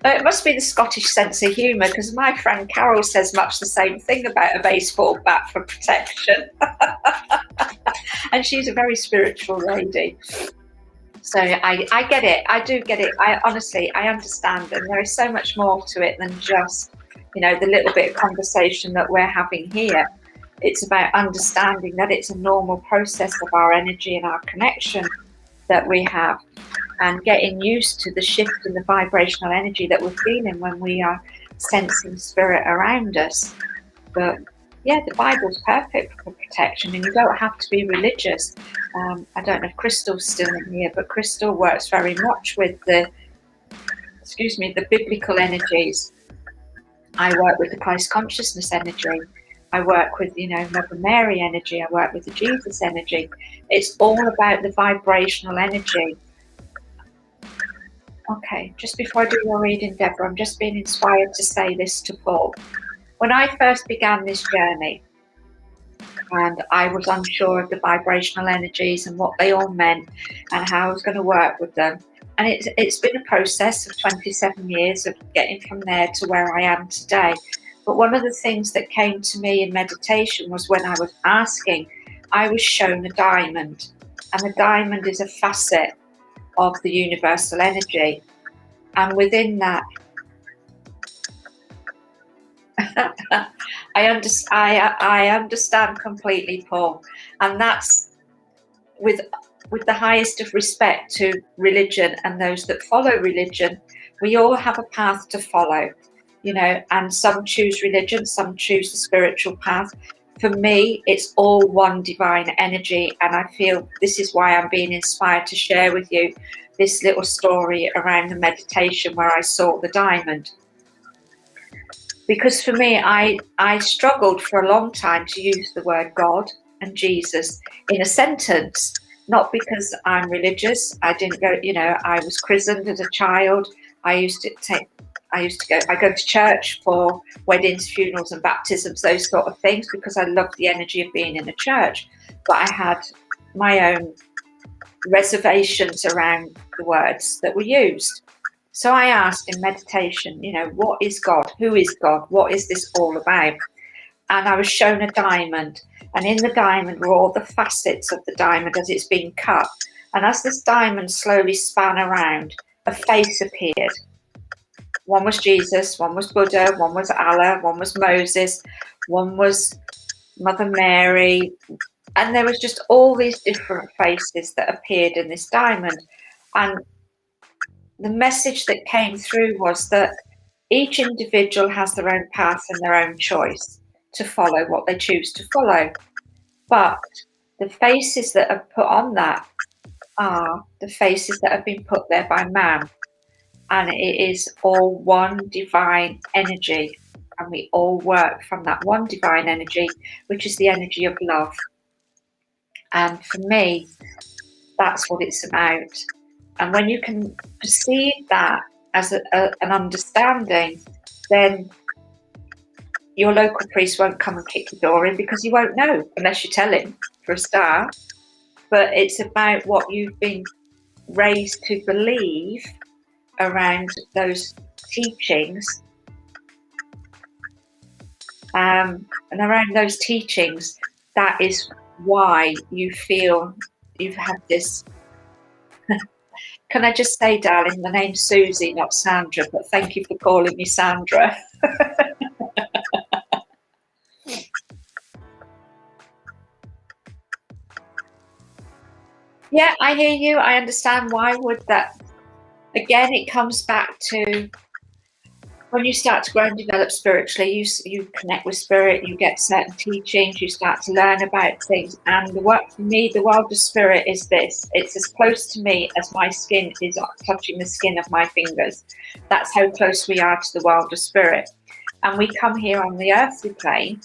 Speaker 1: it must be the Scottish sense of humour, because my friend Carol says much the same thing about a baseball bat for protection. And she's a very spiritual lady. So I get it. I do get it. I honestly, I understand. And there is so much more to it than just, you know, the little bit of conversation that we're having here. It's about understanding that it's a normal process of our energy and our connection that we have, and getting used to the shift in the vibrational energy that we're feeling when we are sensing spirit around us. But yeah, the Bible's perfect for protection, and you don't have to be religious. I don't know if Crystal's still in here, but Crystal works very much with the biblical energies. I work with the Christ consciousness energy. I work with, you know, Mother Mary energy. I work with the Jesus energy. It's all about the vibrational energy. Okay, just before I do your reading, Deborah, I'm just being inspired to say this to Paul. When I first began this journey, and I was unsure of the vibrational energies and what they all meant and how I was going to work with them, and it's been a process of 27 years of getting from there to where I am today. But one of the things that came to me in meditation was when I was asking, I was shown a diamond, and the diamond is a facet of the universal energy, and within that I understand completely, Paul, and that's with the highest of respect to religion and those that follow religion. We all have a path to follow, you know, and some choose religion, some choose the spiritual path. For me, it's all one divine energy, and I feel this is why I'm being inspired to share with you this little story around the meditation where I saw the diamond. Because for me, I struggled for a long time to use the word God and Jesus in a sentence, not because I'm religious. I didn't go, you know, I was christened as a child. I go to church for weddings, funerals and baptisms, those sort of things, because I loved the energy of being in a church. But I had my own reservations around the words that were used. So I asked in meditation, you know, what is God? Who is God? What is this all about? And I was shown a diamond, and in the diamond were all the facets of the diamond as it's being cut. And as this diamond slowly span around, a face appeared. One was Jesus, one was Buddha, one was Allah, one was Moses, one was Mother Mary, And there was just all these different faces that appeared in this diamond. And the message that came through was that each individual has their own path and their own choice to follow what they choose to follow. But the faces that are put on that are the faces that have been put there by man. And it is all one divine energy. And we all work from that one divine energy, which is the energy of love. And for me, that's what it's about. And when you can perceive that as an understanding, then your local priest won't come and kick the door in, because he won't know unless you tell him, for a start. But it's about what you've been raised to believe around those teachings. And around those teachings, that is why you feel you've had this. Can I just say, darling, the name's Susie, not Sandra, but thank you for calling me Sandra. Yeah, I hear you. I understand. Why would that? Again, it comes back to when you start to grow and develop spiritually, you connect with spirit, you get certain teachings, you start to learn about things. And the work for me, the world of spirit is this. It's as close to me as my skin is touching the skin of my fingers. That's how close we are to the world of spirit. And we come here on the earthly plane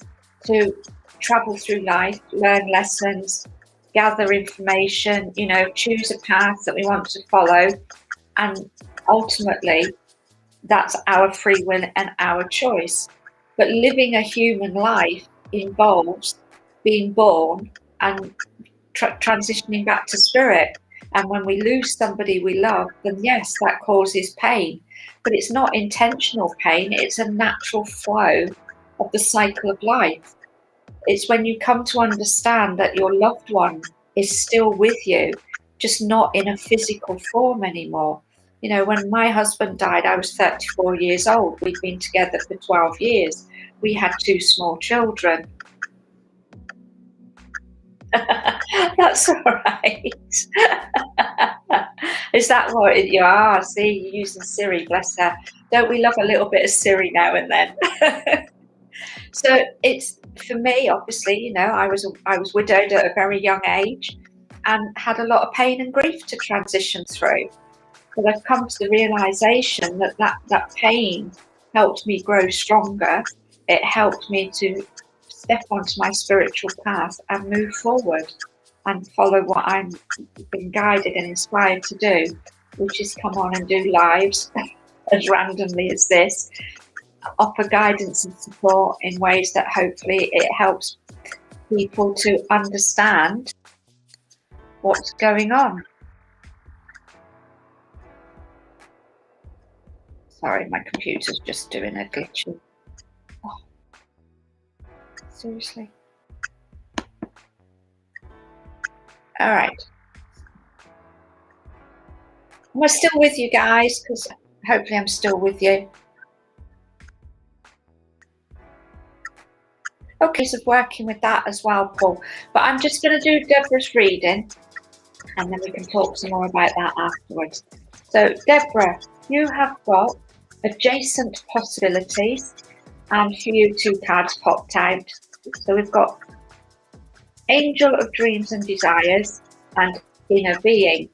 Speaker 1: to travel through life, learn lessons, gather information, choose a path that we want to follow. And ultimately, that's our free will and our choice. But living a human life involves being born and transitioning back to spirit. And when we lose somebody we love, then yes, that causes pain. But it's not intentional pain, it's a natural flow of the cycle of life. It's when you come to understand that your loved one is still with you, just not in a physical form anymore. When my husband died, I was 34 years old. We'd been together for 12 years. We had 2 small children. That's all right. Is that what you are? See, you're using Siri, bless her. Don't we love a little bit of Siri now and then? So it's, for me, obviously, I was widowed at a very young age and had a lot of pain and grief to transition through. But I've come to the realization that pain helped me grow stronger. It helped me to step onto my spiritual path and move forward and follow what I'm been guided and inspired to do, which is come on and do lives as randomly as this, offer guidance and support in ways that hopefully it helps people to understand what's going on. Sorry, my computer's just doing a glitchy. Oh, seriously. All right. Am I still with you guys? Because hopefully I'm still with you. Okay, so working with that as well, Paul. But I'm just going to do Deborah's reading, and then we can talk some more about that afterwards. So, Deborah, you have got adjacent possibilities, and for you 2 cards popped out. So we've got Angel of Dreams and Desires and Inner Being.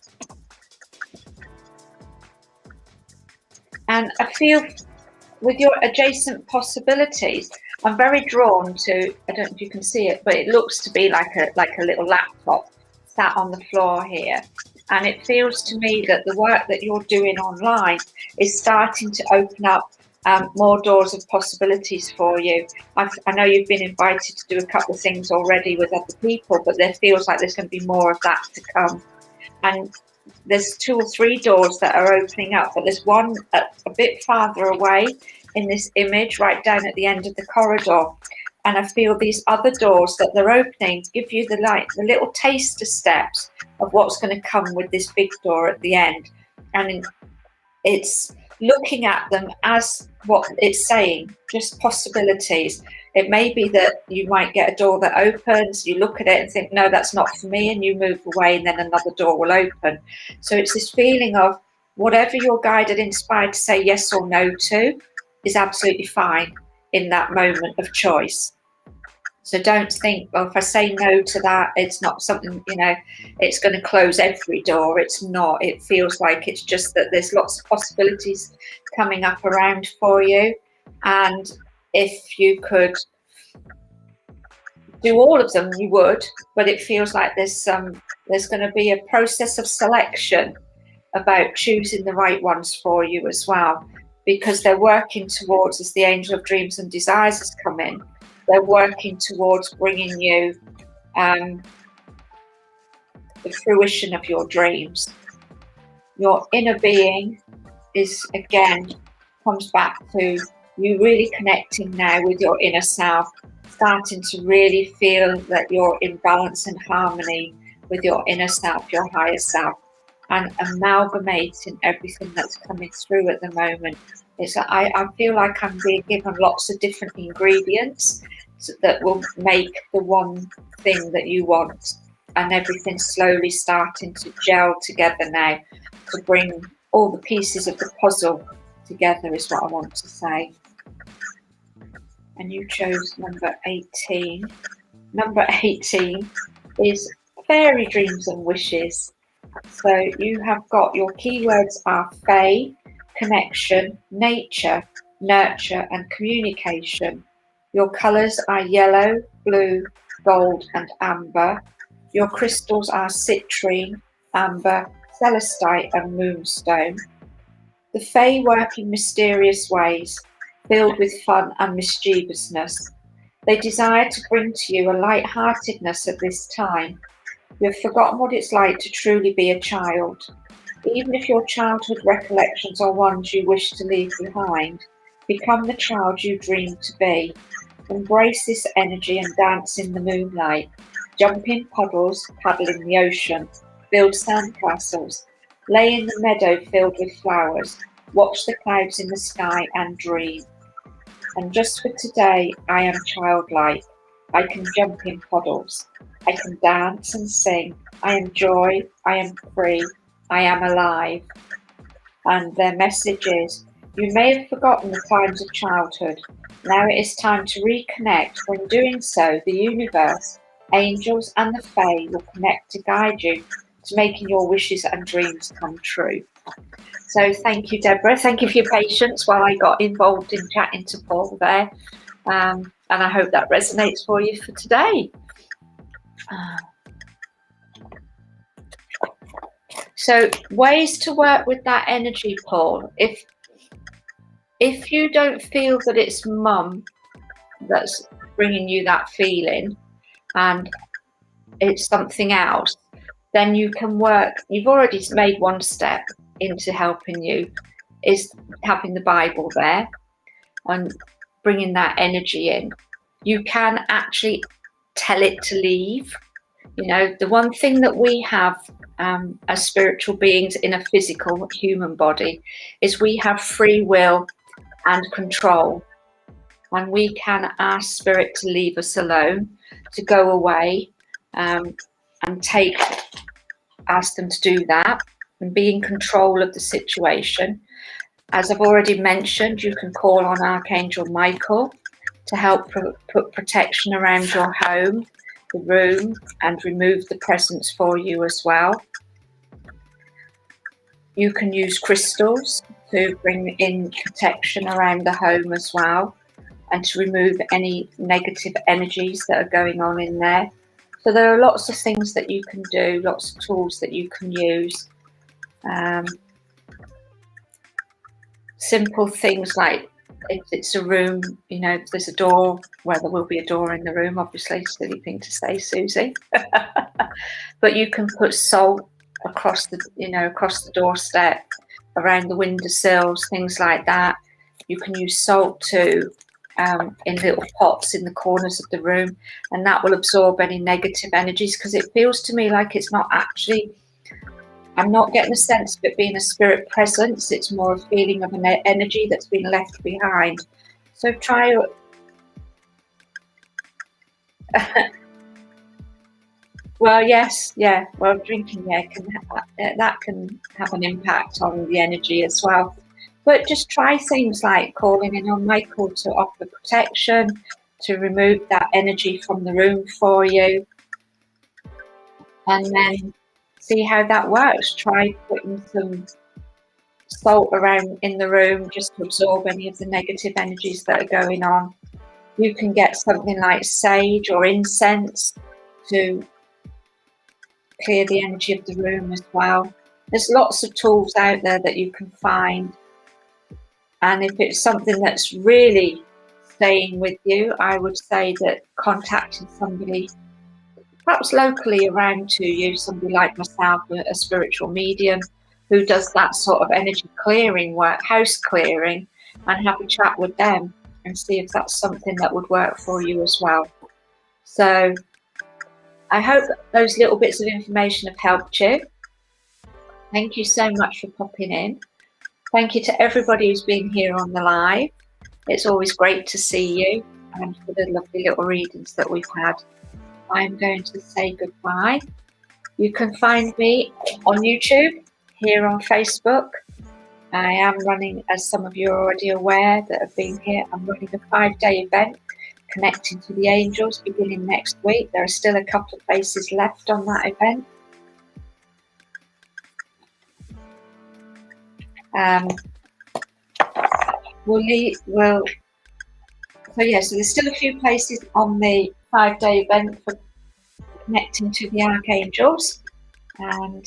Speaker 1: And I feel with your adjacent possibilities, I'm very drawn to, I don't know if you can see it, but it looks to be like a little laptop sat on the floor here. And it feels to me that the work that you're doing online is starting to open up more doors of possibilities for you. I know you've been invited to do a couple of things already with other people, but there feels like there's going to be more of that to come. And there's 2 or 3 doors that are opening up, but there's one a bit farther away in this image, right down at the end of the corridor. And I feel these other doors that they're opening give you the little taster steps of what's going to come with this big door at the end. And it's looking at them as what it's saying, just possibilities. It may be that you might get a door that opens, you look at it and think, no, that's not for me, and you move away, and then another door will open. So it's this feeling of whatever you're guided, inspired to say yes or no to is absolutely fine in that moment of choice. So don't think, well, if I say no to that, it's not something, it's going to close every door. It's not. It feels like it's just that there's lots of possibilities coming up around for you. And if you could do all of them, you would, but it feels like there's going to be a process of selection about choosing the right ones for you as well, because they're working towards, as the angel of dreams and desires has come in, they're working towards bringing you the fruition of your dreams. Your inner being is, again, comes back to you really connecting now with your inner self, starting to really feel that you're in balance and harmony with your inner self, your higher self, and amalgamating everything that's coming through at the moment. I feel like I'm being given lots of different ingredients that will make the one thing that you want, and everything's slowly starting to gel together now to bring all the pieces of the puzzle together, is what I want to say. And you chose number 18. Number 18 is fairy dreams and wishes. So you have got, your keywords are fae, connection, nature, nurture, and communication. Your colours are yellow, blue, gold, and amber. Your crystals are citrine, amber, celestite, and moonstone. The fae work in mysterious ways, filled with fun and mischievousness. They desire to bring to you a light-heartedness at this time. You have forgotten what it's like to truly be a child. Even if your childhood recollections are ones you wish to leave behind, become the child you dream to be. Embrace this energy and dance in the moonlight. Jump in puddles, paddle in the ocean, build sandcastles, lay in the meadow filled with flowers, watch the clouds in the sky and dream. And just for today, I am childlike. I can jump in puddles. I can dance and sing. I am joy. I am free. I am alive. And their message is, you may have forgotten the times of childhood. Now it is time to reconnect. When doing so, the universe, angels, and the fae will connect to guide you to making your wishes and dreams come true. So thank you, Deborah. Thank you for your patience while I got involved in chatting to Paul there. And I hope that resonates for you for today. So ways to work with that energy, Paul. If you don't feel that it's mum that's bringing you that feeling and it's something else, then you can work. You've already made one step into helping you, is having the Bible there and bringing that energy in. You can actually tell it to leave. The one thing that we have as spiritual beings in a physical human body is we have free will and control, and we can ask spirit to leave us alone, to go away, and ask them to do that and be in control of the situation. As I've already mentioned, you can call on Archangel Michael to help put protection around your home, the room, and remove the presence for you as well. You can use crystals to bring in protection around the home as well, and to remove any negative energies that are going on in there. So there are lots of things that you can do, lots of tools that you can use. Simple things like, if it's a room, if there's a door, well, there will be a door in the room, obviously, silly thing to say, Susie. But you can put salt across the doorstep, around the windowsills, things like that. You can use salt too, in little pots in the corners of the room, and that will absorb any negative energies, because it feels to me like it's not actually, I'm not getting a sense of it being a spirit presence. It's more a feeling of an energy that's been left behind. So try Well, yes, yeah. Well, drinking, yeah, that can have an impact on the energy as well. But just try things like calling in on Michael to offer protection, to remove that energy from the room for you, and then see how that works. Try putting some salt around in the room just to absorb any of the negative energies that are going on. You can get something like sage or incense to clear the energy of the room as well. There's lots of tools out there that you can find, and if it's something that's really staying with you, I would say that contacting somebody perhaps locally around to you, somebody like myself, a spiritual medium who does that sort of energy clearing work, house clearing, and have a chat with them and see if that's something that would work for you as well. So I hope those little bits of information have helped you. Thank you so much for popping in. Thank you to everybody who's been here on the live. It's always great to see you, and for the lovely little readings that we've had. I'm going to say goodbye. You can find me on YouTube, here on Facebook. I am running, as some of you are already aware that have been here, I'm running a 5-day event connecting to the angels beginning next week. There are still a couple of places left on that event. So there's still a few places on the 5-day event for connecting to the archangels. And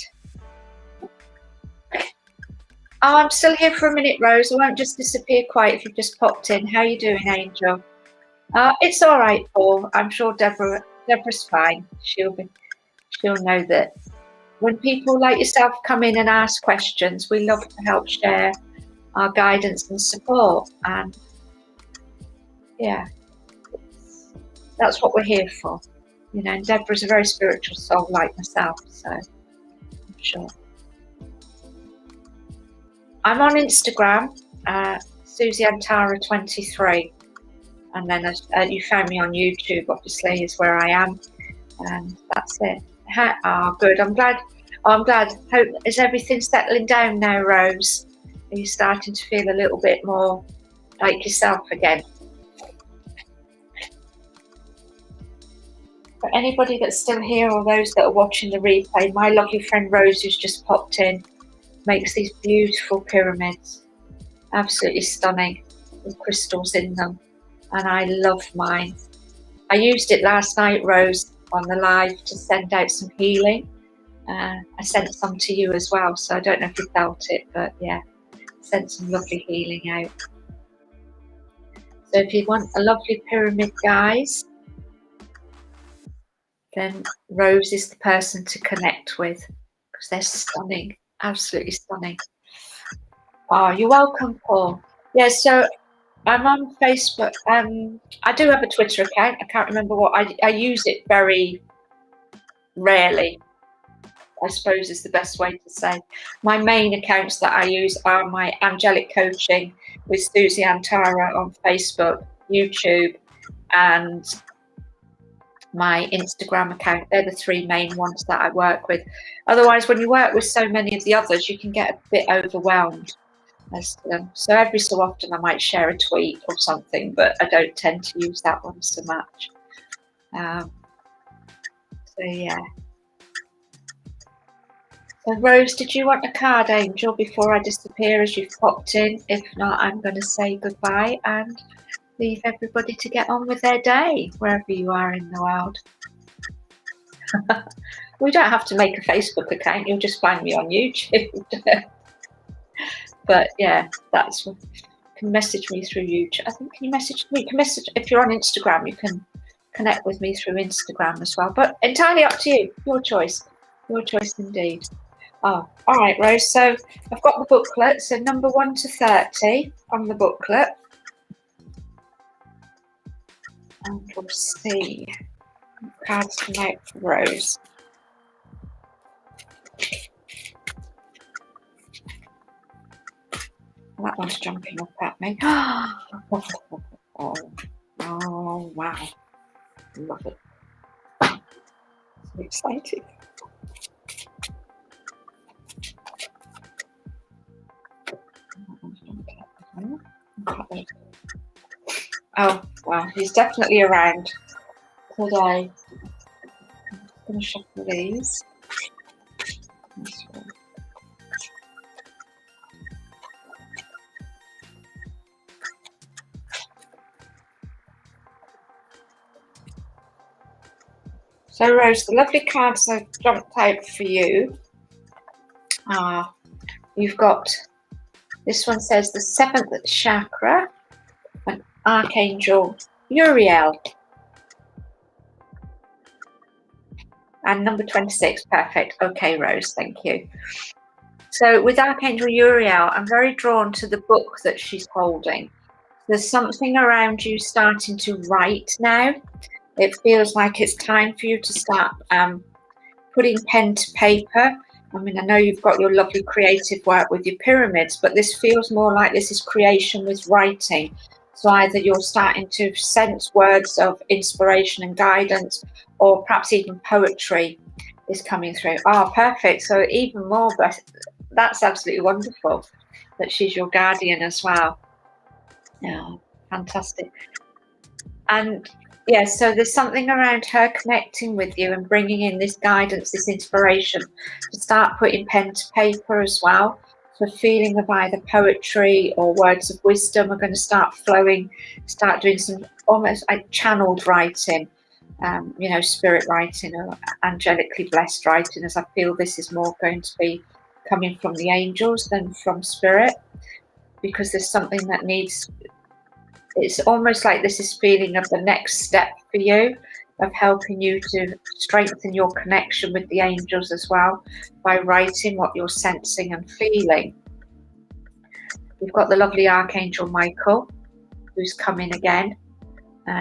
Speaker 1: I'm still here for a minute, Rose. I won't just disappear quite if you've just popped in. How are you doing, Angel? It's all right, Paul. I'm sure Deborah's fine. She'll know that when people like yourself come in and ask questions, we love to help share our guidance and support. And yeah, that's what we're here for. You know, and Deborah's a very spiritual soul like myself, so I'm sure. I'm on Instagram, Susie Antara 23, and then you found me on YouTube. Obviously, is where I am, and that's it. Good. I'm glad. Hope is everything settling down now, Rose? Are you starting to feel a little bit more like yourself again? For anybody that's still here or those that are watching the replay, my lovely friend Rose, who's just popped in, makes these beautiful pyramids, absolutely stunning, with crystals in them, and I love mine. I used it last night, Rose, on the live to send out some healing. I sent some to you as well, so I don't know if you felt it, but yeah, sent some lovely healing out. So if you want a lovely pyramid, guys, then Rose is the person to connect with, because they're stunning, absolutely stunning. Oh, you're welcome, Paul. Yeah, so I'm on Facebook. I do have a Twitter account. I can't remember what I use it very rarely, I suppose is the best way to say. My main accounts that I use are my Angelic Coaching with Susie Antara on Facebook, YouTube, and my Instagram account. They're the 3 main ones that I work with. Otherwise, when you work with so many of the others, you can get a bit overwhelmed as to them. So every so often I might share a tweet or something, but I don't tend to use that one so much. So yeah. So Rose, did you want a card, Angel, before I disappear as you've popped in? If not, I'm going to say goodbye and leave everybody to get on with their day, wherever you are in the world. We don't have to make a Facebook account. You'll just find me on YouTube. But yeah, that's what, you can message me through YouTube. I think you can message if you're on Instagram. You can connect with me through Instagram as well. But entirely up to you. Your choice indeed. Oh, all right, Rose. So I've got the booklet. So number 1 to 30 on the booklet, and we'll see what cards come out for Rose. That one's jumping up at me. Oh, wow. Love it. So excited. Oh, wow, he's definitely around today. I'm going to shuffle these. So, Rose, the lovely cards I've jumped out for you are, you've got, this one says the 7th chakra, and Archangel Uriel. And number 26, perfect. Okay, Rose, thank you. So with Archangel Uriel, I'm very drawn to the book that she's holding. There's something around you starting to write now. It feels like it's time for you to start putting pen to paper. I mean, I know you've got your lovely creative work with your pyramids, but this feels more like this is creation with writing. So either you're starting to sense words of inspiration and guidance, or perhaps even poetry is coming through. Oh, perfect. So even more, that's absolutely wonderful that she's your guardian as well. Yeah, fantastic. And yeah, so there's something around her connecting with you and bringing in this guidance, this inspiration to start putting pen to paper as well. So feeling of either poetry or words of wisdom are going to start flowing, start doing some almost like channeled writing, you know, spirit writing or angelically blessed writing, as I feel this is more going to be coming from the angels than from spirit, because there's something that needs, it's almost like this is feeling of the next step for you, of helping you to strengthen your connection with the angels as well by writing what you're sensing and feeling. We've got the lovely Archangel Michael, who's come in again.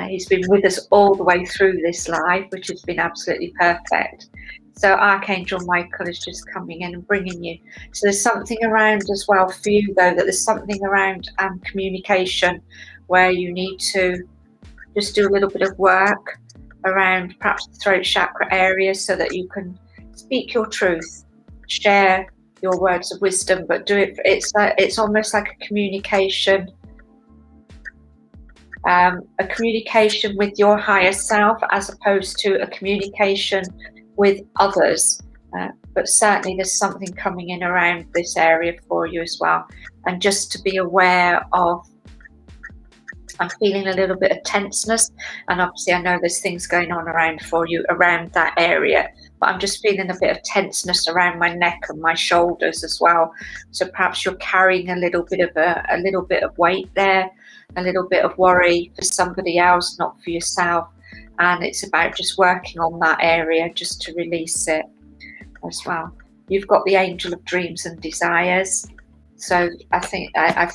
Speaker 1: He's been with us all the way through this live, which has been absolutely perfect. So Archangel Michael is just coming in and bringing you. So there's something around as well for you, though, that there's something around communication where you need to just do a little bit of work around perhaps the throat chakra area so that you can speak your truth, share your words of wisdom, but do it. It's almost like a communication with your higher self as opposed to a communication with others. But certainly there's something coming in around this area for you as well. And just to be aware of, I'm feeling a little bit of tenseness, and obviously I know there's things going on around for you around that area, but I'm just feeling a bit of tenseness around my neck and my shoulders as well. So perhaps you're carrying a little bit of weight there, a little bit of worry for somebody else, not for yourself. And it's about just working on that area just to release it as well. You've got the angel of dreams and desires. So I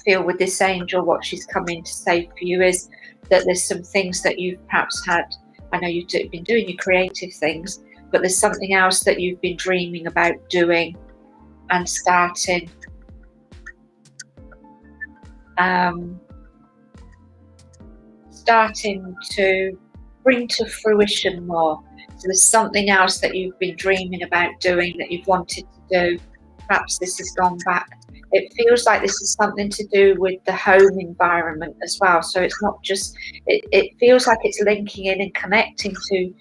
Speaker 1: feel with this angel, what she's coming to say for you is that there's some things that you've perhaps had, I know you've been doing your creative things, but there's something else that you've been dreaming about doing and starting to bring to fruition more. So there's something else that you've been dreaming about doing that you've wanted to do. Perhaps this has gone back. It feels like this is something to do with the home environment as well. So it's not just, it feels like it's linking in and connecting to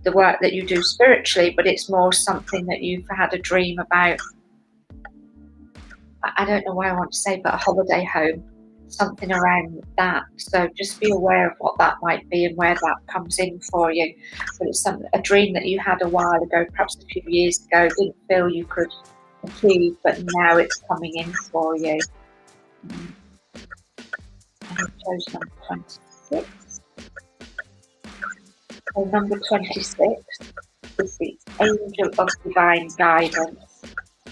Speaker 1: the work that you do spiritually, but it's more something that you've had a dream about. I don't know what I want to say, but a holiday home, something around that. So just be aware of what that might be and where that comes in for you. But it's a dream that you had a while ago, perhaps a few years ago, didn't feel you could achieve, but now it's coming in for you. And I chose number 26. So number 26 is the angel of divine guidance,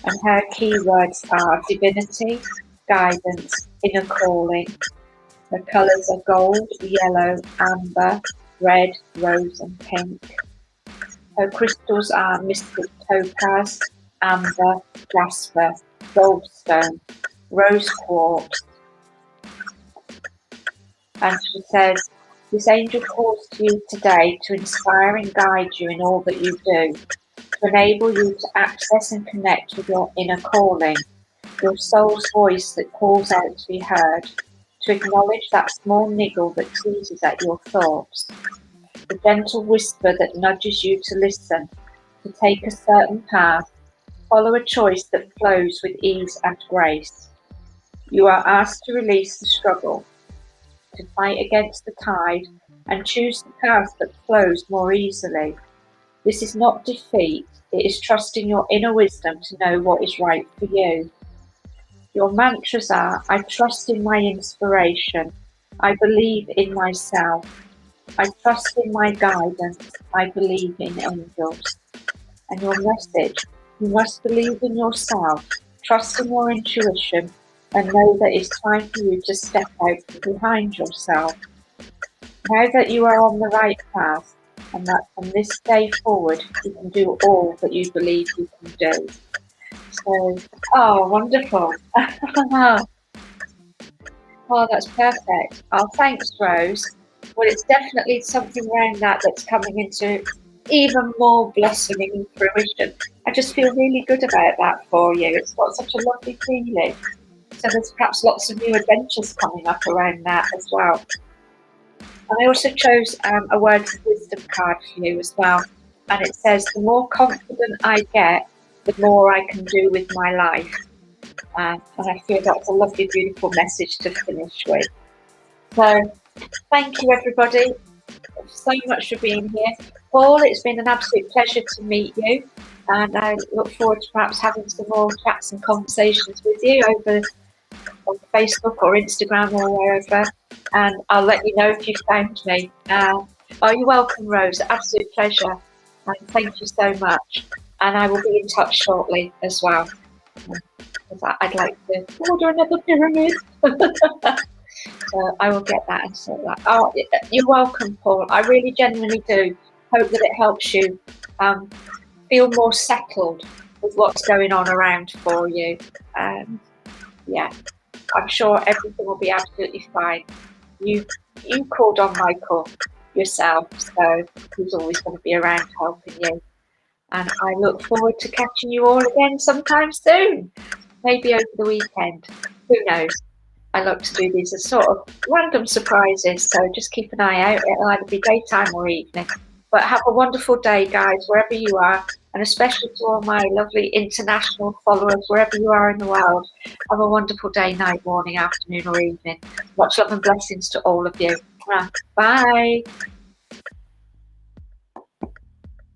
Speaker 1: and her keywords are divinity, guidance, inner calling. Her colours are gold, yellow, amber, red, rose and pink. Her crystals are mystic topaz, amber, jasper, goldstone, rose quartz. And she says, This angel calls to you today to inspire and guide you in all that you do, to enable you to access and connect with your inner calling, your soul's voice that calls out to be heard, to acknowledge that small niggle that teases at your thoughts, the gentle whisper that nudges you to listen, to take a certain path, follow a choice that flows with ease and grace. You are asked to release the struggle, to fight against the tide and choose the path that flows more easily. This is not defeat, it is trusting your inner wisdom to know what is right for you. Your mantras are, I trust in my inspiration, I believe in myself, I trust in my guidance, I believe in angels. And your message, you must believe in yourself, trust in your intuition, and know that it's time for you to step out from behind yourself. Now that you are on the right path, and that from this day forward you can do all that you believe you can do. So, oh, wonderful. Oh, that's perfect. Oh, thanks, Rose. Well, it's definitely something around that that's coming into even more blossoming and fruition. I just feel really good about that for you. It's got such a lovely feeling. So there's perhaps lots of new adventures coming up around that as well. And I also chose a words of wisdom card for you as well. And it says, the more confident I get, the more I can do with my life. And I feel that's a lovely, beautiful message to finish with. So thank you, everybody, so much for being here. Paul, it's been an absolute pleasure to meet you. And I look forward to perhaps having some more chats and conversations with you over on Facebook or Instagram or wherever. And I'll let you know if you found me. Oh, you're welcome, Rose. Absolute pleasure. And thank you so much. And I will be in touch shortly as well. I'd like to order another pyramid. So I will get that and sort that. Oh, you're welcome, Paul. I really genuinely do hope that it helps you feel more settled with what's going on around for you. Yeah, I'm sure everything will be absolutely fine. You called on Michael yourself, so he's always going to be around helping you. And I look forward to catching you all again sometime soon. Maybe over the weekend. Who knows? I like to do these as sort of random surprises, so just keep an eye out. It'll either be daytime or evening. But have a wonderful day, guys, wherever you are, and especially to all my lovely international followers, wherever you are in the world. Have a wonderful day, night, morning, afternoon, or evening. Much love and blessings to all of you. Bye.